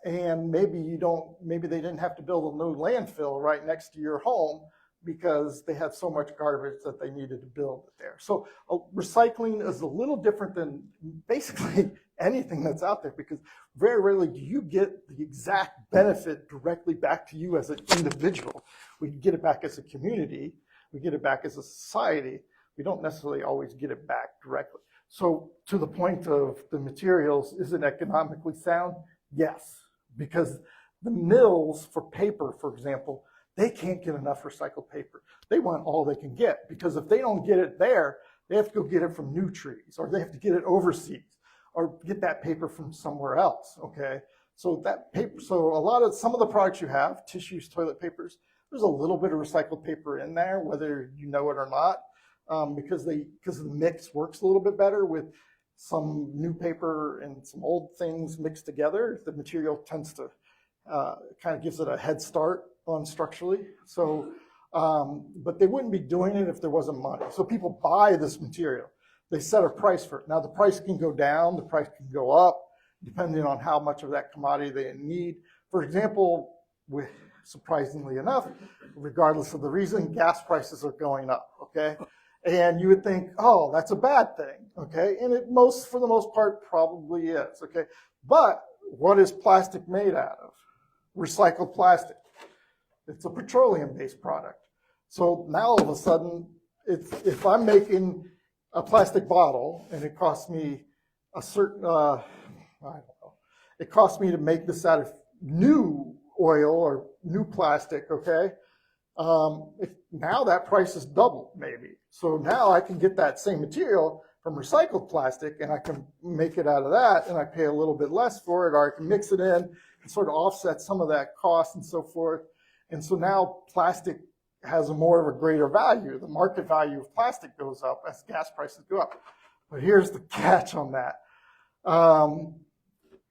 And maybe they didn't have to build a new landfill right next to your home because they had so much garbage that they needed to build it there. So recycling is a little different than basically anything that's out there because very rarely do you get the exact benefit directly back to you as an individual. We get it back as a community. We get it back as a society. We don't necessarily always get it back directly. So to the point of the materials, is it economically sound? Yes, because the mills for paper, for example, they can't get enough recycled paper. They want all they can get, because if they don't get it there, they have to go get it from new trees, or they have to get it overseas, or get that paper from somewhere else, okay? So that paper, so some of the products you have, tissues, toilet papers, there's a little bit of recycled paper in there, whether you know it or not, because the mix works a little bit better with some new paper and some old things mixed together. The material tends to kind of gives it a head start on structurally. So, but they wouldn't be doing it if there wasn't money. So people buy this material. They set a price for it. Now the price can go down, the price can go up, depending on how much of that commodity they need. For example, surprisingly enough, regardless of the reason, gas prices are going up, okay? And you would think, oh, that's a bad thing, okay? And for the most part, probably is, okay? But what is plastic made out of? Recycled plastic. It's a petroleum-based product. So now all of a sudden, if I'm making a plastic bottle and it costs me a certain, I don't know, it costs me to make this out of new oil or new plastic, okay? Now that price is doubled, maybe. So now I can get that same material from recycled plastic, and I can make it out of that, and I pay a little bit less for it, or I can mix it in and sort of offset some of that cost and so forth. And so now plastic has more of a greater value. The market value of plastic goes up as gas prices go up. But here's the catch on that.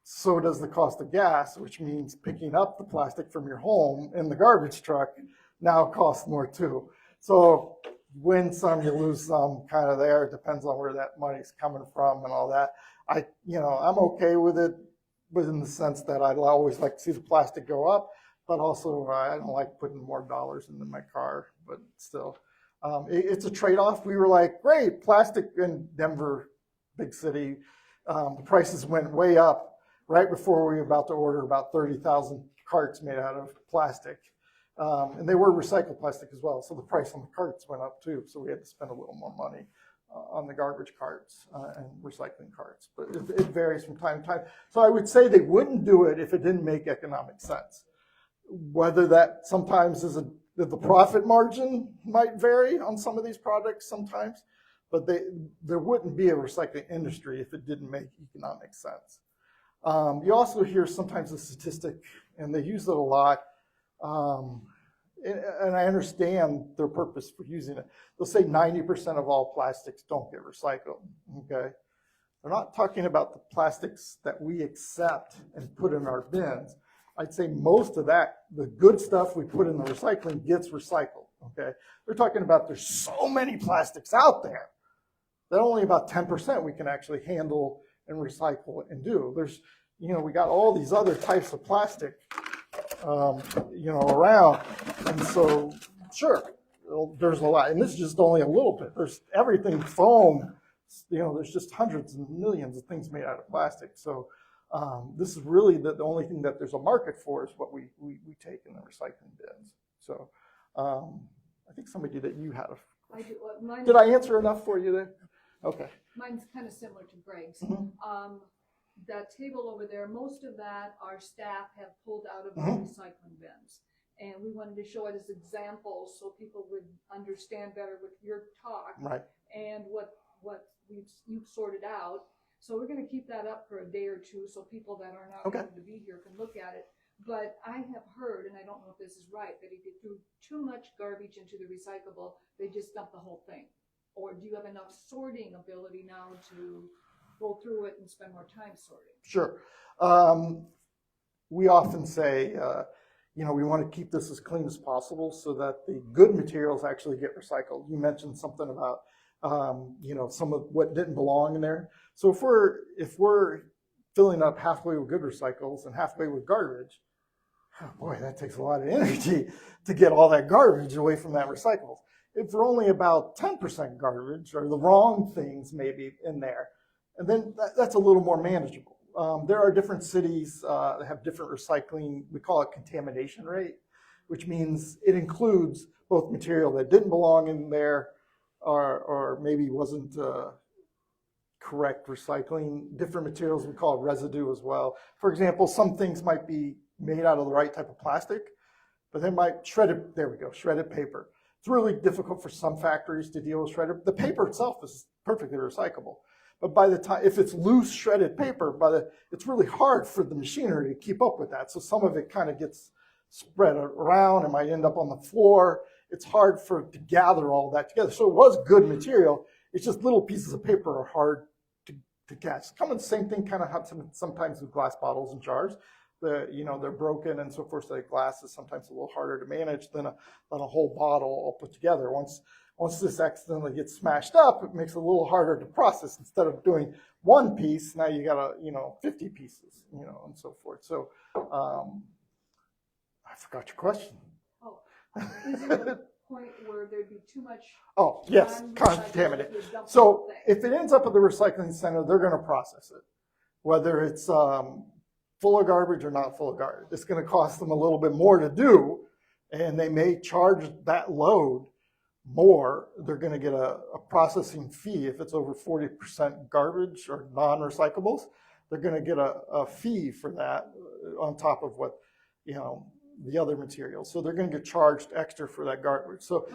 So does the cost of gas, which means picking up the plastic from your home in the garbage truck now costs more too. So win some, you lose some, kind of there. It depends on where that money's coming from and all that. I'm okay with it, but in the sense that I'd always like to see the plastic go up, but also I don't like putting more dollars into my car, but still. It's a trade-off. We were like, great, plastic in Denver, big city, the prices went way up right before we were about to order about 30,000 carts made out of plastic. And they were recycled plastic as well, so the price on the carts went up too, so we had to spend a little more money on the garbage carts and recycling carts. But it varies from time to time. So I would say they wouldn't do it if it didn't make economic sense. Whether that sometimes the profit margin might vary on some of these products sometimes, but there wouldn't be a recycling industry if it didn't make economic sense. You also hear sometimes the statistic, and they use it a lot, and I understand their purpose for using it. They'll say 90% of all plastics don't get recycled, okay? They're not talking about the plastics that we accept and put in our bins. I'd say most of that, the good stuff we put in the recycling gets recycled, okay? They're talking about there's so many plastics out there that only about 10% we can actually handle and recycle and do. We got all these other types of plastic, around. And so, sure, there's a lot. And this is just only a little bit. There's everything foam, there's just hundreds and millions of things made out of plastic. So this is really the only thing that there's a market for is what we take in the recycling bins. So I think somebody that you had I do. Mine, did I answer enough for you there? Okay. mine's kind of similar to Greg's. Mhm. That table over there, most of that our staff have pulled out of our Mhm. recycling bins. And we wanted to show it as examples so people would understand better with your talk Right. and what you've sorted out. So we're going to keep that up for a day or two so people that are not Okay. able to be here can look at it. But I have heard, and I don't know if this is right, that if you threw too much garbage into the recyclable, they just dump the whole thing. Or do you have enough sorting ability now to go through it and spend more time sorting? Sure. We often say, we want to keep this as clean as possible so that the good materials actually get recycled. You mentioned something about, some of what didn't belong in there. So if we're filling up halfway with good recycles and halfway with garbage, oh boy, that takes a lot of energy to get all that garbage away from that recyclables. If we're only about 10% garbage or the wrong things maybe in there, and then that's a little more manageable. There are different cities that have different recycling. We call it contamination rate, which means it includes both material that didn't belong in there or maybe wasn't correct recycling. Different materials, we call it residue as well. For example, some things might be made out of the right type of plastic, but they might shredded paper. It's really difficult for some factories to deal with shredded. The paper itself is perfectly recyclable. But by the time, if it's loose shredded paper, it's really hard for the machinery to keep up with that. So some of it kind of gets spread around. It might end up on the floor. It's hard to gather all that together. So it was good material. It's just little pieces of paper are hard to catch. Common same thing kind of happens sometimes with glass bottles and jars. They're broken and so forth. So the glass is sometimes a little harder to manage than a whole bottle all put together. Once this accidentally gets smashed up, it makes it a little harder to process. Instead of doing one piece, now you got 50 pieces, and so forth. So I forgot your question. Oh, is there a point where there'd be too much? Oh, yes, contaminated. So if it ends up at the recycling center, they're going to process it, whether it's full of garbage or not full of garbage. It's going to cost them a little bit more to do, and they may charge that load more. They're going to get a processing fee if it's over 40% garbage or non-recyclables. They're going to get a fee for that on top of what, the other materials. So they're going to get charged extra for that garbage. So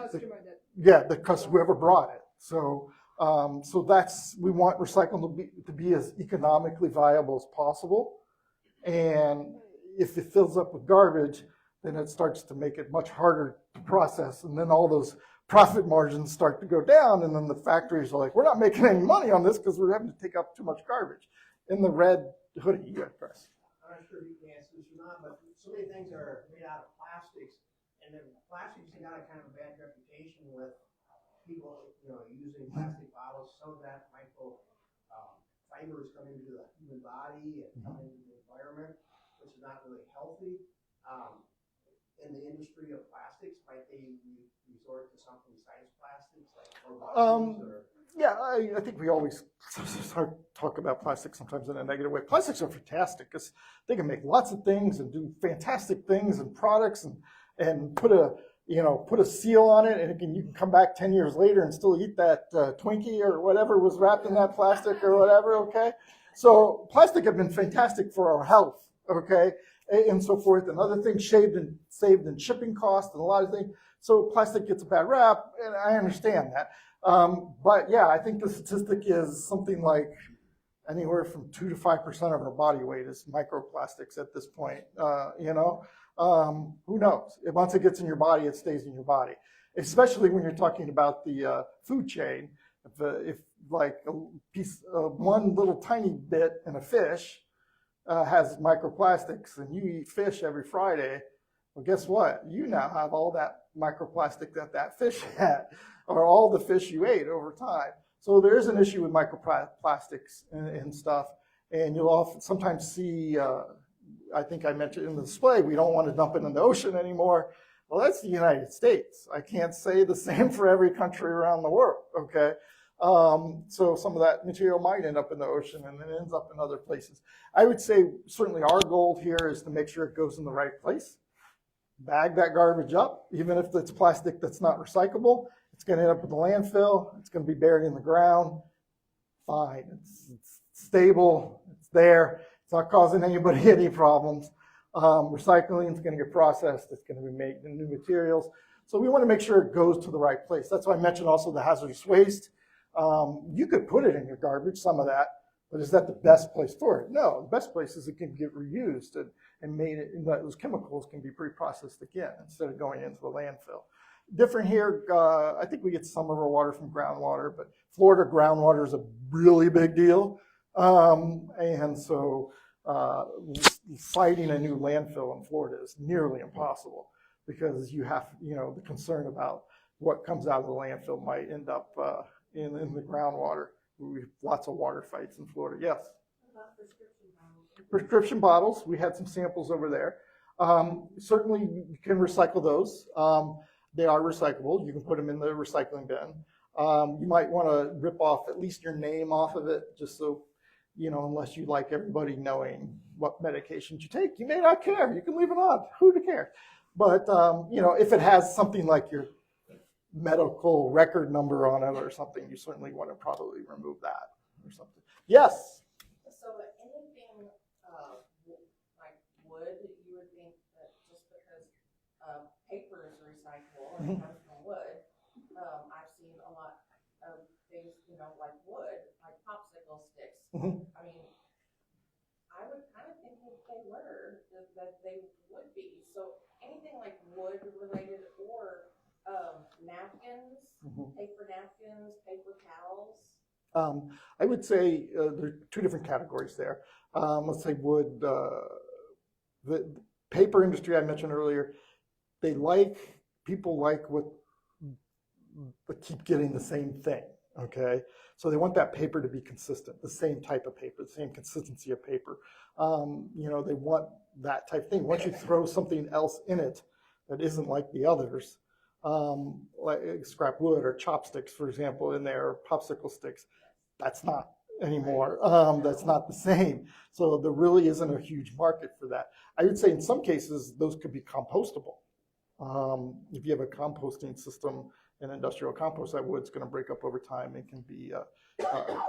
the customer, whoever brought it. So we want recycling to be as economically viable as possible. And if it fills up with garbage, then it starts to make it much harder to process. And then all those profit margins start to go down. And then the factories are like, we're not making any money on this because we're having to take up too much garbage. In the red hoodie, you got Chris. I'm not sure if you can answer this or not, but so many things are made out of plastics, and then plastics got a kind of a bad reputation with people, using plastic bottles. Some of that micro fibers come into the human body and come into the environment, which is not really healthy. In the industry of plastics, might they resort to something besides plastics, like or yeah, I think we always talk about plastics sometimes in a negative way. Plastics are fantastic because they can make lots of things and do fantastic things and products and put a seal on it, and you can come back 10 years later and still eat that Twinkie or whatever was wrapped in that plastic or whatever. Okay, so plastic have been fantastic for our health. Okay, and so forth, and other things saved in shipping costs and a lot of things. So plastic gets a bad rap, and I understand that. But yeah, I think the statistic is something like anywhere from 2 to 5% of our body weight is microplastics at this point. Who knows? Once it gets in your body, it stays in your body. Especially when you're talking about the food chain. If like a piece, one little tiny bit in a fish has microplastics, and you eat fish every Friday, well, guess what? You now have all that microplastic that fish had, or all the fish you ate over time. So there is an issue with microplastics and stuff, and you'll often sometimes see, I think I mentioned in the display, we don't want to dump it in the ocean anymore. Well, that's the United States. I can't say the same for every country around the world, okay? So some of that material might end up in the ocean and then ends up in other places. I would say certainly our goal here is to make sure it goes in the right place. Bag that garbage up, even if it's plastic that's not recyclable. It's going to end up in the landfill. It's going to be buried in the ground. Fine. It's stable. It's there. It's not causing anybody any problems. Recycling is going to get processed. It's going to be made in new materials. So we want to make sure it goes to the right place. That's why I mentioned also the hazardous waste. You could put it in your garbage, some of that, but is that the best place for it? No, the best place is it can get reused and made it, and those chemicals can be pre-processed again instead of going into the landfill. Different here, I think we get some of our water from groundwater, but Florida groundwater is a really big deal. And so siting a new landfill in Florida is nearly impossible because you have, the concern about what comes out of the landfill might end up in the groundwater. We have lots of water fights in Florida. Yes? What about prescription bottles? Prescription bottles, we had some samples over there. Certainly you can recycle those. They are recyclable. You can put them in the recycling bin. You might want to rip off at least your name off of it, just so, unless you like everybody knowing what medications you take. You may not care. You can leave it on. Who cares? But, if it has something like your medical record number on it or something, you certainly want to probably remove that or something. Yes. So anything, like wood, you would think that just because, paper is recyclable and it comes from wood, I've seen a lot of things, like wood, like popsicle sticks. I mean, I would kind of think if they were, that they would be. So anything like wood related or, napkins, paper napkins, paper towels. I would say there are two different categories there. Let's say wood, the paper industry I mentioned earlier, people like what, but keep getting the same thing, okay? So they want that paper to be consistent, the same type of paper, the same consistency of paper. They want that type of thing. Once you throw something else in it that isn't like the others, like scrap wood or chopsticks, for example, in there, or popsicle sticks, that's not anymore. That's not the same. So there really isn't a huge market for that. I would say in some cases, those could be compostable. If you have a composting system, an industrial compost, that wood's going to break up over time and can be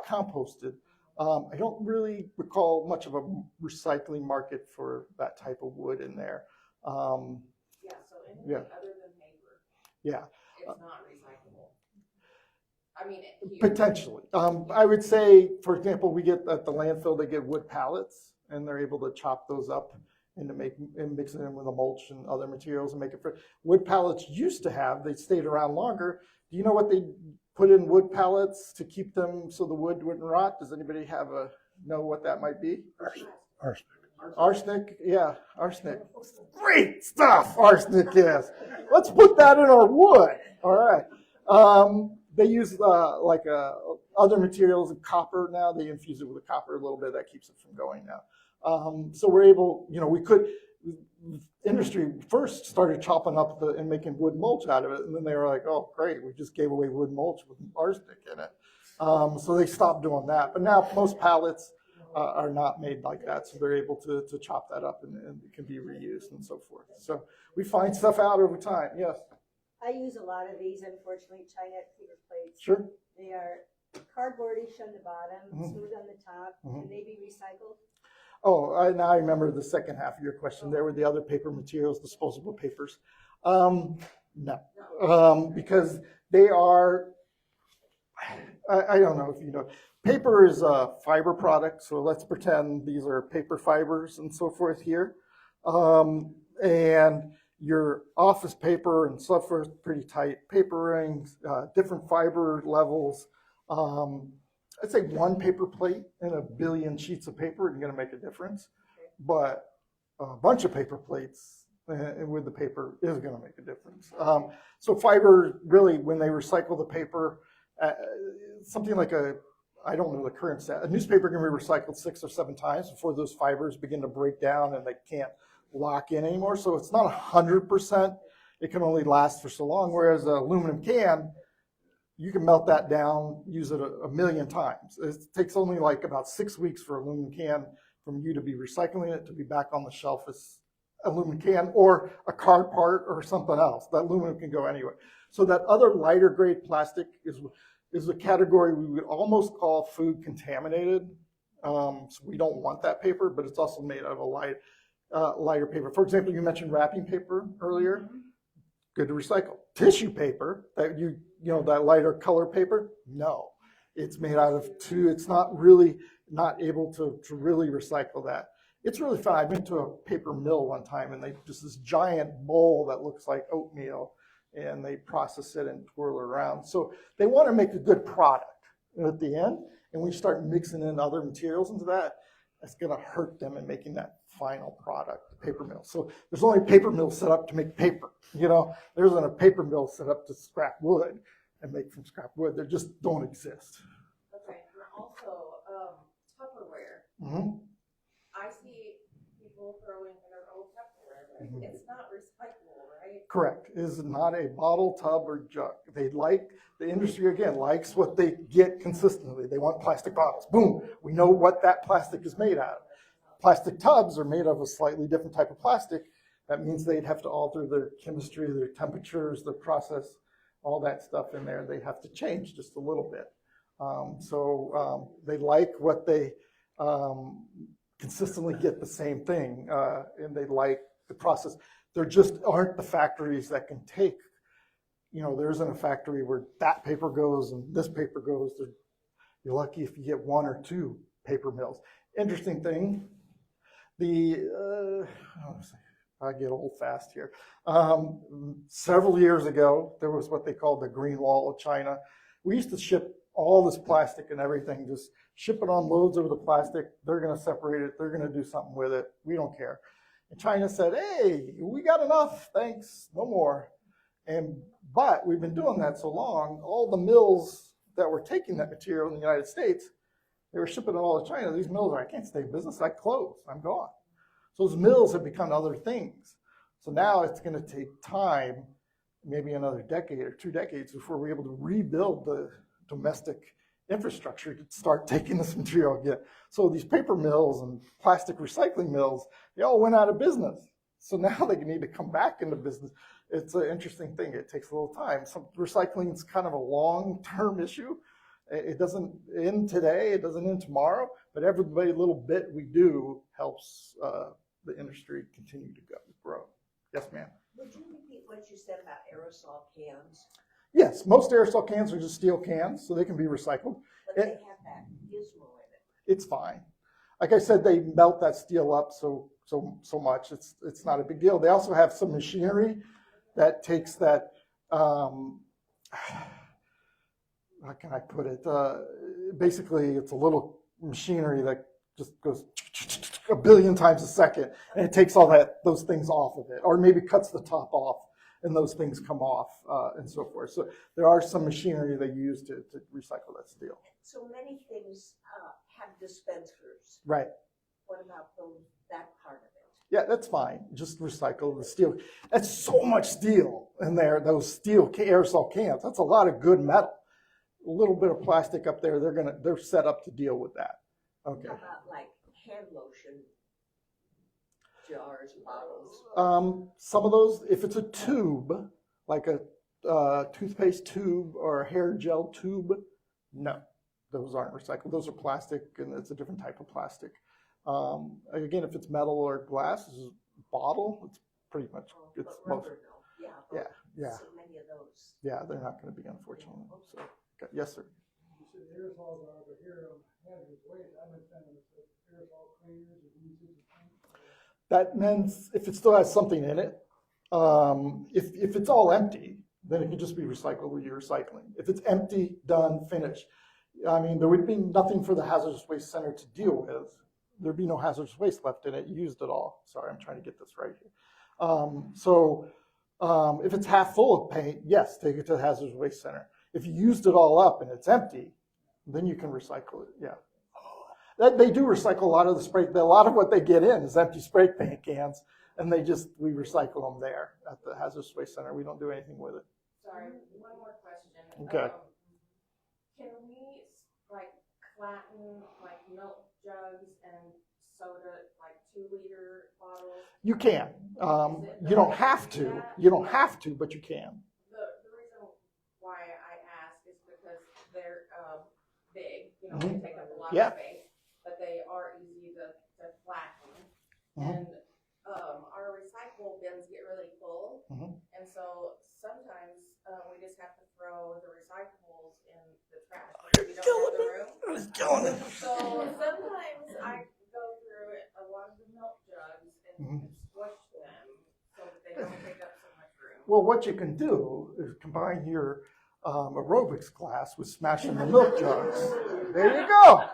composted. I don't really recall much of a recycling market for that type of wood in there. So anything other than paper. Yeah. It's not recyclable. I mean, potentially. I would say, for example, we get at the landfill, they get wood pallets, and they're able to chop those up and mix it in with a mulch and other materials and make it for wood pallets. Used to have, they stayed around longer. Do you know what they put in wood pallets to keep them so the wood wouldn't rot? Does anybody know what that might be? Arsenic. Arsenic, yeah, arsenic. Great stuff, arsenic is. Let's put that in our wood. All right. They use other materials, copper now. They infuse it with copper a little bit. That keeps it from going now. So we're able, industry first started chopping up and making wood mulch out of it. And then they were like, oh, great, we just gave away wood mulch with arsenic in it. So they stopped doing that. But now most pallets are not made like that. So they're able to chop that up and it can be reused and so forth. So we find stuff out over time. Yes. I use a lot of these, unfortunately, China paper plates. Sure. They are cardboardish on the bottom, smooth on the top. Can they be recycled? Oh, now I remember the second half of your question. There were the other paper materials, disposable papers. No, because they are, I don't know if you know, paper is a fiber product. So let's pretend these are paper fibers and so forth here. And your office paper and so forth, pretty tight paper rings, different fiber levels. I'd say one paper plate and a billion sheets of paper is going to make a difference. But a bunch of paper plates with the paper is going to make a difference. So fiber, really, when they recycle the paper, something like I don't know the current stat, a newspaper can be recycled 6 or 7 times before those fibers begin to break down and they can't lock in anymore. So it's not 100%. It can only last for so long. Whereas an aluminum can, you can melt that down, use it a million times. It takes only like about 6 weeks for an aluminum can from you to be recycling it to be back on the shelf as aluminum can or a car part or something else. That aluminum can go anywhere. So that other lighter grade plastic is a category we would almost call food contaminated. So we don't want that paper, but it's also made out of a lighter paper. For example, you mentioned wrapping paper earlier. Good to recycle. Tissue paper, that lighter color paper, no. It's made out of it's not able to really recycle that. It's really fun. I went to a paper mill one time and they just this giant bowl that looks like oatmeal and they process it and twirl it around. So they want to make a good product at the end. And when you start mixing in other materials into that, that's going to hurt them in making that final product, the paper mill. So there's only paper mills set up to make paper. There isn't a paper mill set up to scrap wood and make from scrap wood. They just don't exist. Okay, and also Tupperware. I see people throwing in their old Tupperware. It's not recyclable, right? Correct. It is not a bottle, tub, or jug. The industry, again, likes what they get consistently. They want plastic bottles. Boom. We know what that plastic is made out of. Plastic tubs are made of a slightly different type of plastic. That means they'd have to alter their chemistry, their temperatures, the process, all that stuff in there. They have to change just a little bit. They like what they consistently get the same thing, and they like the process. There just aren't the factories that can take, there isn't a factory where that paper goes and this paper goes. You're lucky if you get one or two paper mills. Interesting thing, I get old fast here. Several years ago, there was what they called the Green Wall of China. We used to ship all this plastic and everything, just ship it on loads of the plastic. They're going to separate it. They're going to do something with it. We don't care. And China said, hey, we got enough. Thanks. No more. But we've been doing that so long, all the mills that were taking that material in the United States, they were shipping it all to China. These mills are, I can't stay in business. I close. I'm gone. So those mills have become other things. So now it's going to take time, maybe another decade or 2 decades, before we're able to rebuild the domestic infrastructure to start taking this material again. So these paper mills and plastic recycling mills, they all went out of business. So now they need to come back into business. It's an interesting thing. It takes a little time. Some recycling is kind of a long-term issue. It doesn't end today. It doesn't end tomorrow. But every little bit we do helps the industry continue to grow. Yes, ma'am. Would you repeat what you said about aerosol cans? Yes, most aerosol cans are just steel cans, so they can be recycled. But they have that gizmo in it. It's fine. Like I said, they melt that steel up so much. It's not a big deal. They also have some machinery that takes that. How can I put it? Basically, it's a little machinery that just goes a billion times a second, and it takes all those things off of it, or maybe cuts the top off, and those things come off, and so forth. So there are some machinery they use to recycle that steel. So many things have dispensers. Right. What about that part of it? Yeah, that's fine. Just recycle the steel. That's so much steel in there, those steel aerosol cans. That's a lot of good metal. A little bit of plastic up there, they're set up to deal with that. Okay. How about like hand lotion jars, bottles? Some of those, if it's a tube, like a toothpaste tube or a hair gel tube, no, those aren't recycled. Those are plastic, and it's a different type of plastic. Again, if it's metal or glass, bottle, it's pretty much, it's most. Yeah. So many of those. Yeah, they're not going to be, unfortunately. So, okay. Yes, sir. You said aerosols are over here on hazardous waste. I've been sending aerosol cleaners or VCSF. That means if it still has something in it, if it's all empty, then it can just be recycled with your recycling. If it's empty, done, finished, I mean, there would be nothing for the hazardous waste center to deal with. There'd be no hazardous waste left in it. You used it all. Sorry, I'm trying to get this right here. If it's half full of paint, yes, take it to the hazardous waste center. If you used it all up and it's empty, then you can recycle it. Yeah. They do recycle a lot of the spray. A lot of what they get in is empty spray paint cans, and we recycle them there at the hazardous waste center. We don't do anything with it. Sorry, one more question. Okay. Can we flatten milk jugs and soda 2-liter bottles? You can. You don't have to. You don't have to, but you can. The reason why I ask is because they're big. Mm-hmm. They take up a lot Yeah. of space, but they are easy to flatten. Mm-hmm. And our recycle bins get really full, Mm-hmm. and so sometimes we just have to throw the recyclables in the trash because we don't have the room. It's killing it. So sometimes I go through a lot of the milk jugs and Mm-hmm. squish them so that they don't take up so much room. Well, what you can do is combine your aerobics class with smashing the milk jugs. There you go.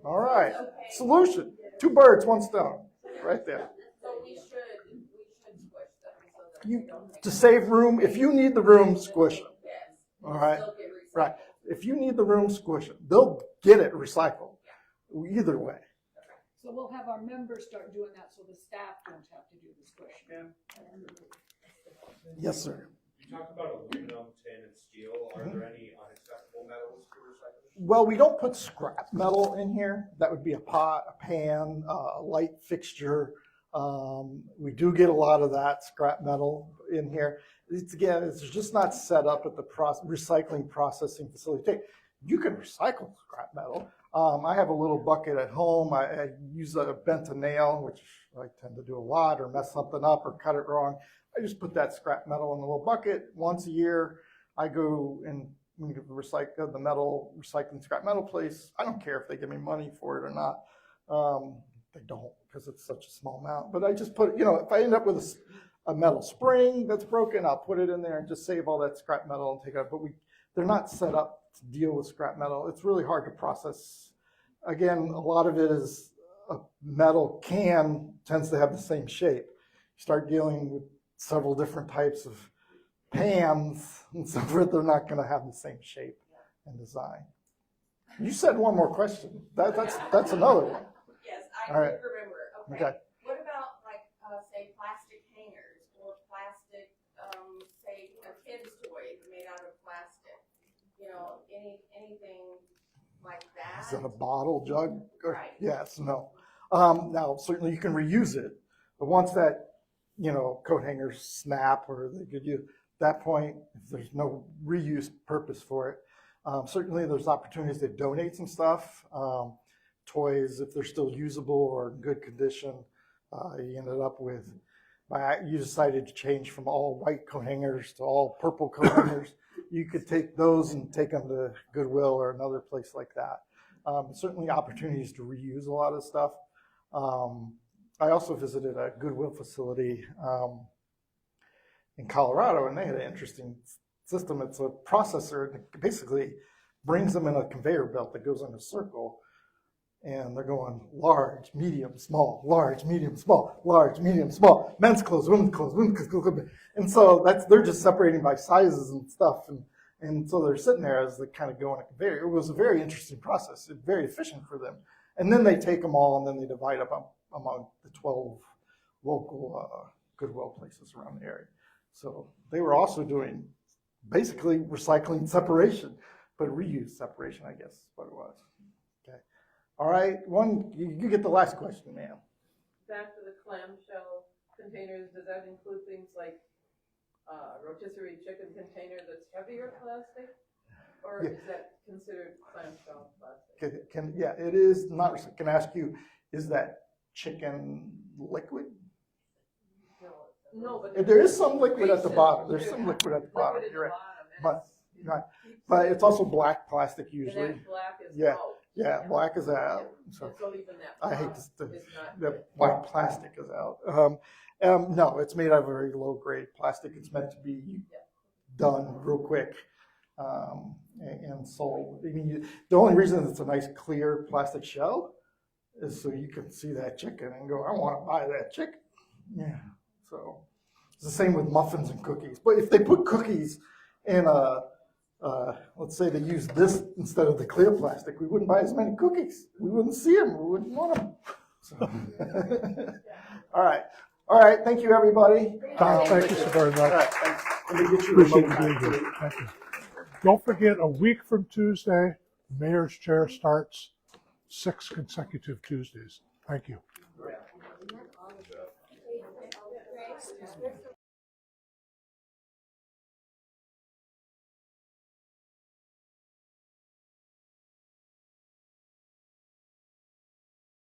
All right. Solution. 2 birds, 1 stone. Right there. So we should squish them so that they don't take To save room, if you need the room, squish them. Yes. All right. Still get recycled. Right. If you need the room, squish them. They'll get it recycled. Either way. So we'll have our members start doing that so the staff don't have to do the squishing. Yes, sir. You talked about aluminum, tin, and steel. Are there any unacceptable metals for recycling? Well, we don't put scrap metal in here. That would be a pot, a pan, a light fixture. We do get a lot of that scrap metal in here. It's just not set up at the recycling processing facility. you can recycle scrap metal. I have a little bucket at home. I use a bent a nail, which I tend to do a lot, or mess something up or cut it wrong. I just put that scrap metal in the little bucket. Once a year, I go and recycle the metal, recycling scrap metal place. I don't care if they give me money for it or not. They don't, because it's such a small amount. But I just put, if I end up with a metal spring that's broken, I'll put it in there and just save all that scrap metal and take it out. But they're not set up to deal with scrap metal. It's really hard to process. Again, a lot of it is a metal can tends to have the same shape. You start dealing with several different types of pans and so forth, they're not going to have the same shape and design. You said one more question. That's another one. Yes, All right. did remember. Okay. What about say plastic hangers or plastic, say a kid's toy made out of plastic? Anything like that? Is that a bottle, jug? Right. Yes, no. Now, certainly you can reuse it, but once that, coat hangers snap or they give you, at that point, if there's no reuse purpose for it, certainly there's opportunities to donate some stuff. Toys, if they're still usable or in good condition, you ended up with, you decided to change from all white coat hangers to all purple coat hangers. You could take those and take them to Goodwill or another place like that. Certainly opportunities to reuse a lot of stuff. I also visited a Goodwill facility in Colorado, and they had an interesting system. It's a processor that basically brings them in a conveyor belt that goes in a circle, and they're going large, medium, small, large, medium, small, large, medium, small, men's clothes, women's clothes, women's clothes. And so they're just separating by sizes and stuff. And so they're sitting there as they kind of go on a conveyor. It was a very interesting process, very efficient for them. And then they take them all and then they divide up among the 12 local Goodwill places around the area. So they were also doing basically recycling separation, but reuse separation, I guess is what it was. Okay. All right, you get the last question, ma'am. Back to the clamshell containers, does that include things like rotisserie chicken container that's heavier plastic? Or is that considered clamshell plastic? It is not. Can I ask you, is that chicken liquid? No, but there is some liquid at the bottom. There's some liquid at the bottom. You're right. But it's also black plastic usually. And that black is yeah. out. Yeah, black is out. So even that I hate the black white plastic is out. No, it's made out of very low grade plastic. It's meant to be done real quick and sold. I mean, the only reason it's a nice clear plastic shell is so you can see that chicken and go, I want to buy that chicken. Yeah. So it's the same with muffins and cookies. But if they put cookies in let's say they use this instead of the clear plastic, we wouldn't buy as many cookies. We wouldn't see them. We wouldn't want them. So. All right. Thank you, everybody. Tom, thank you so very much. All right, thanks. Let me get you Appreciate remote you being back. here. Thank you. Don't forget, a week from Tuesday, Mayor's Chair starts 6 consecutive Tuesdays. Thank you.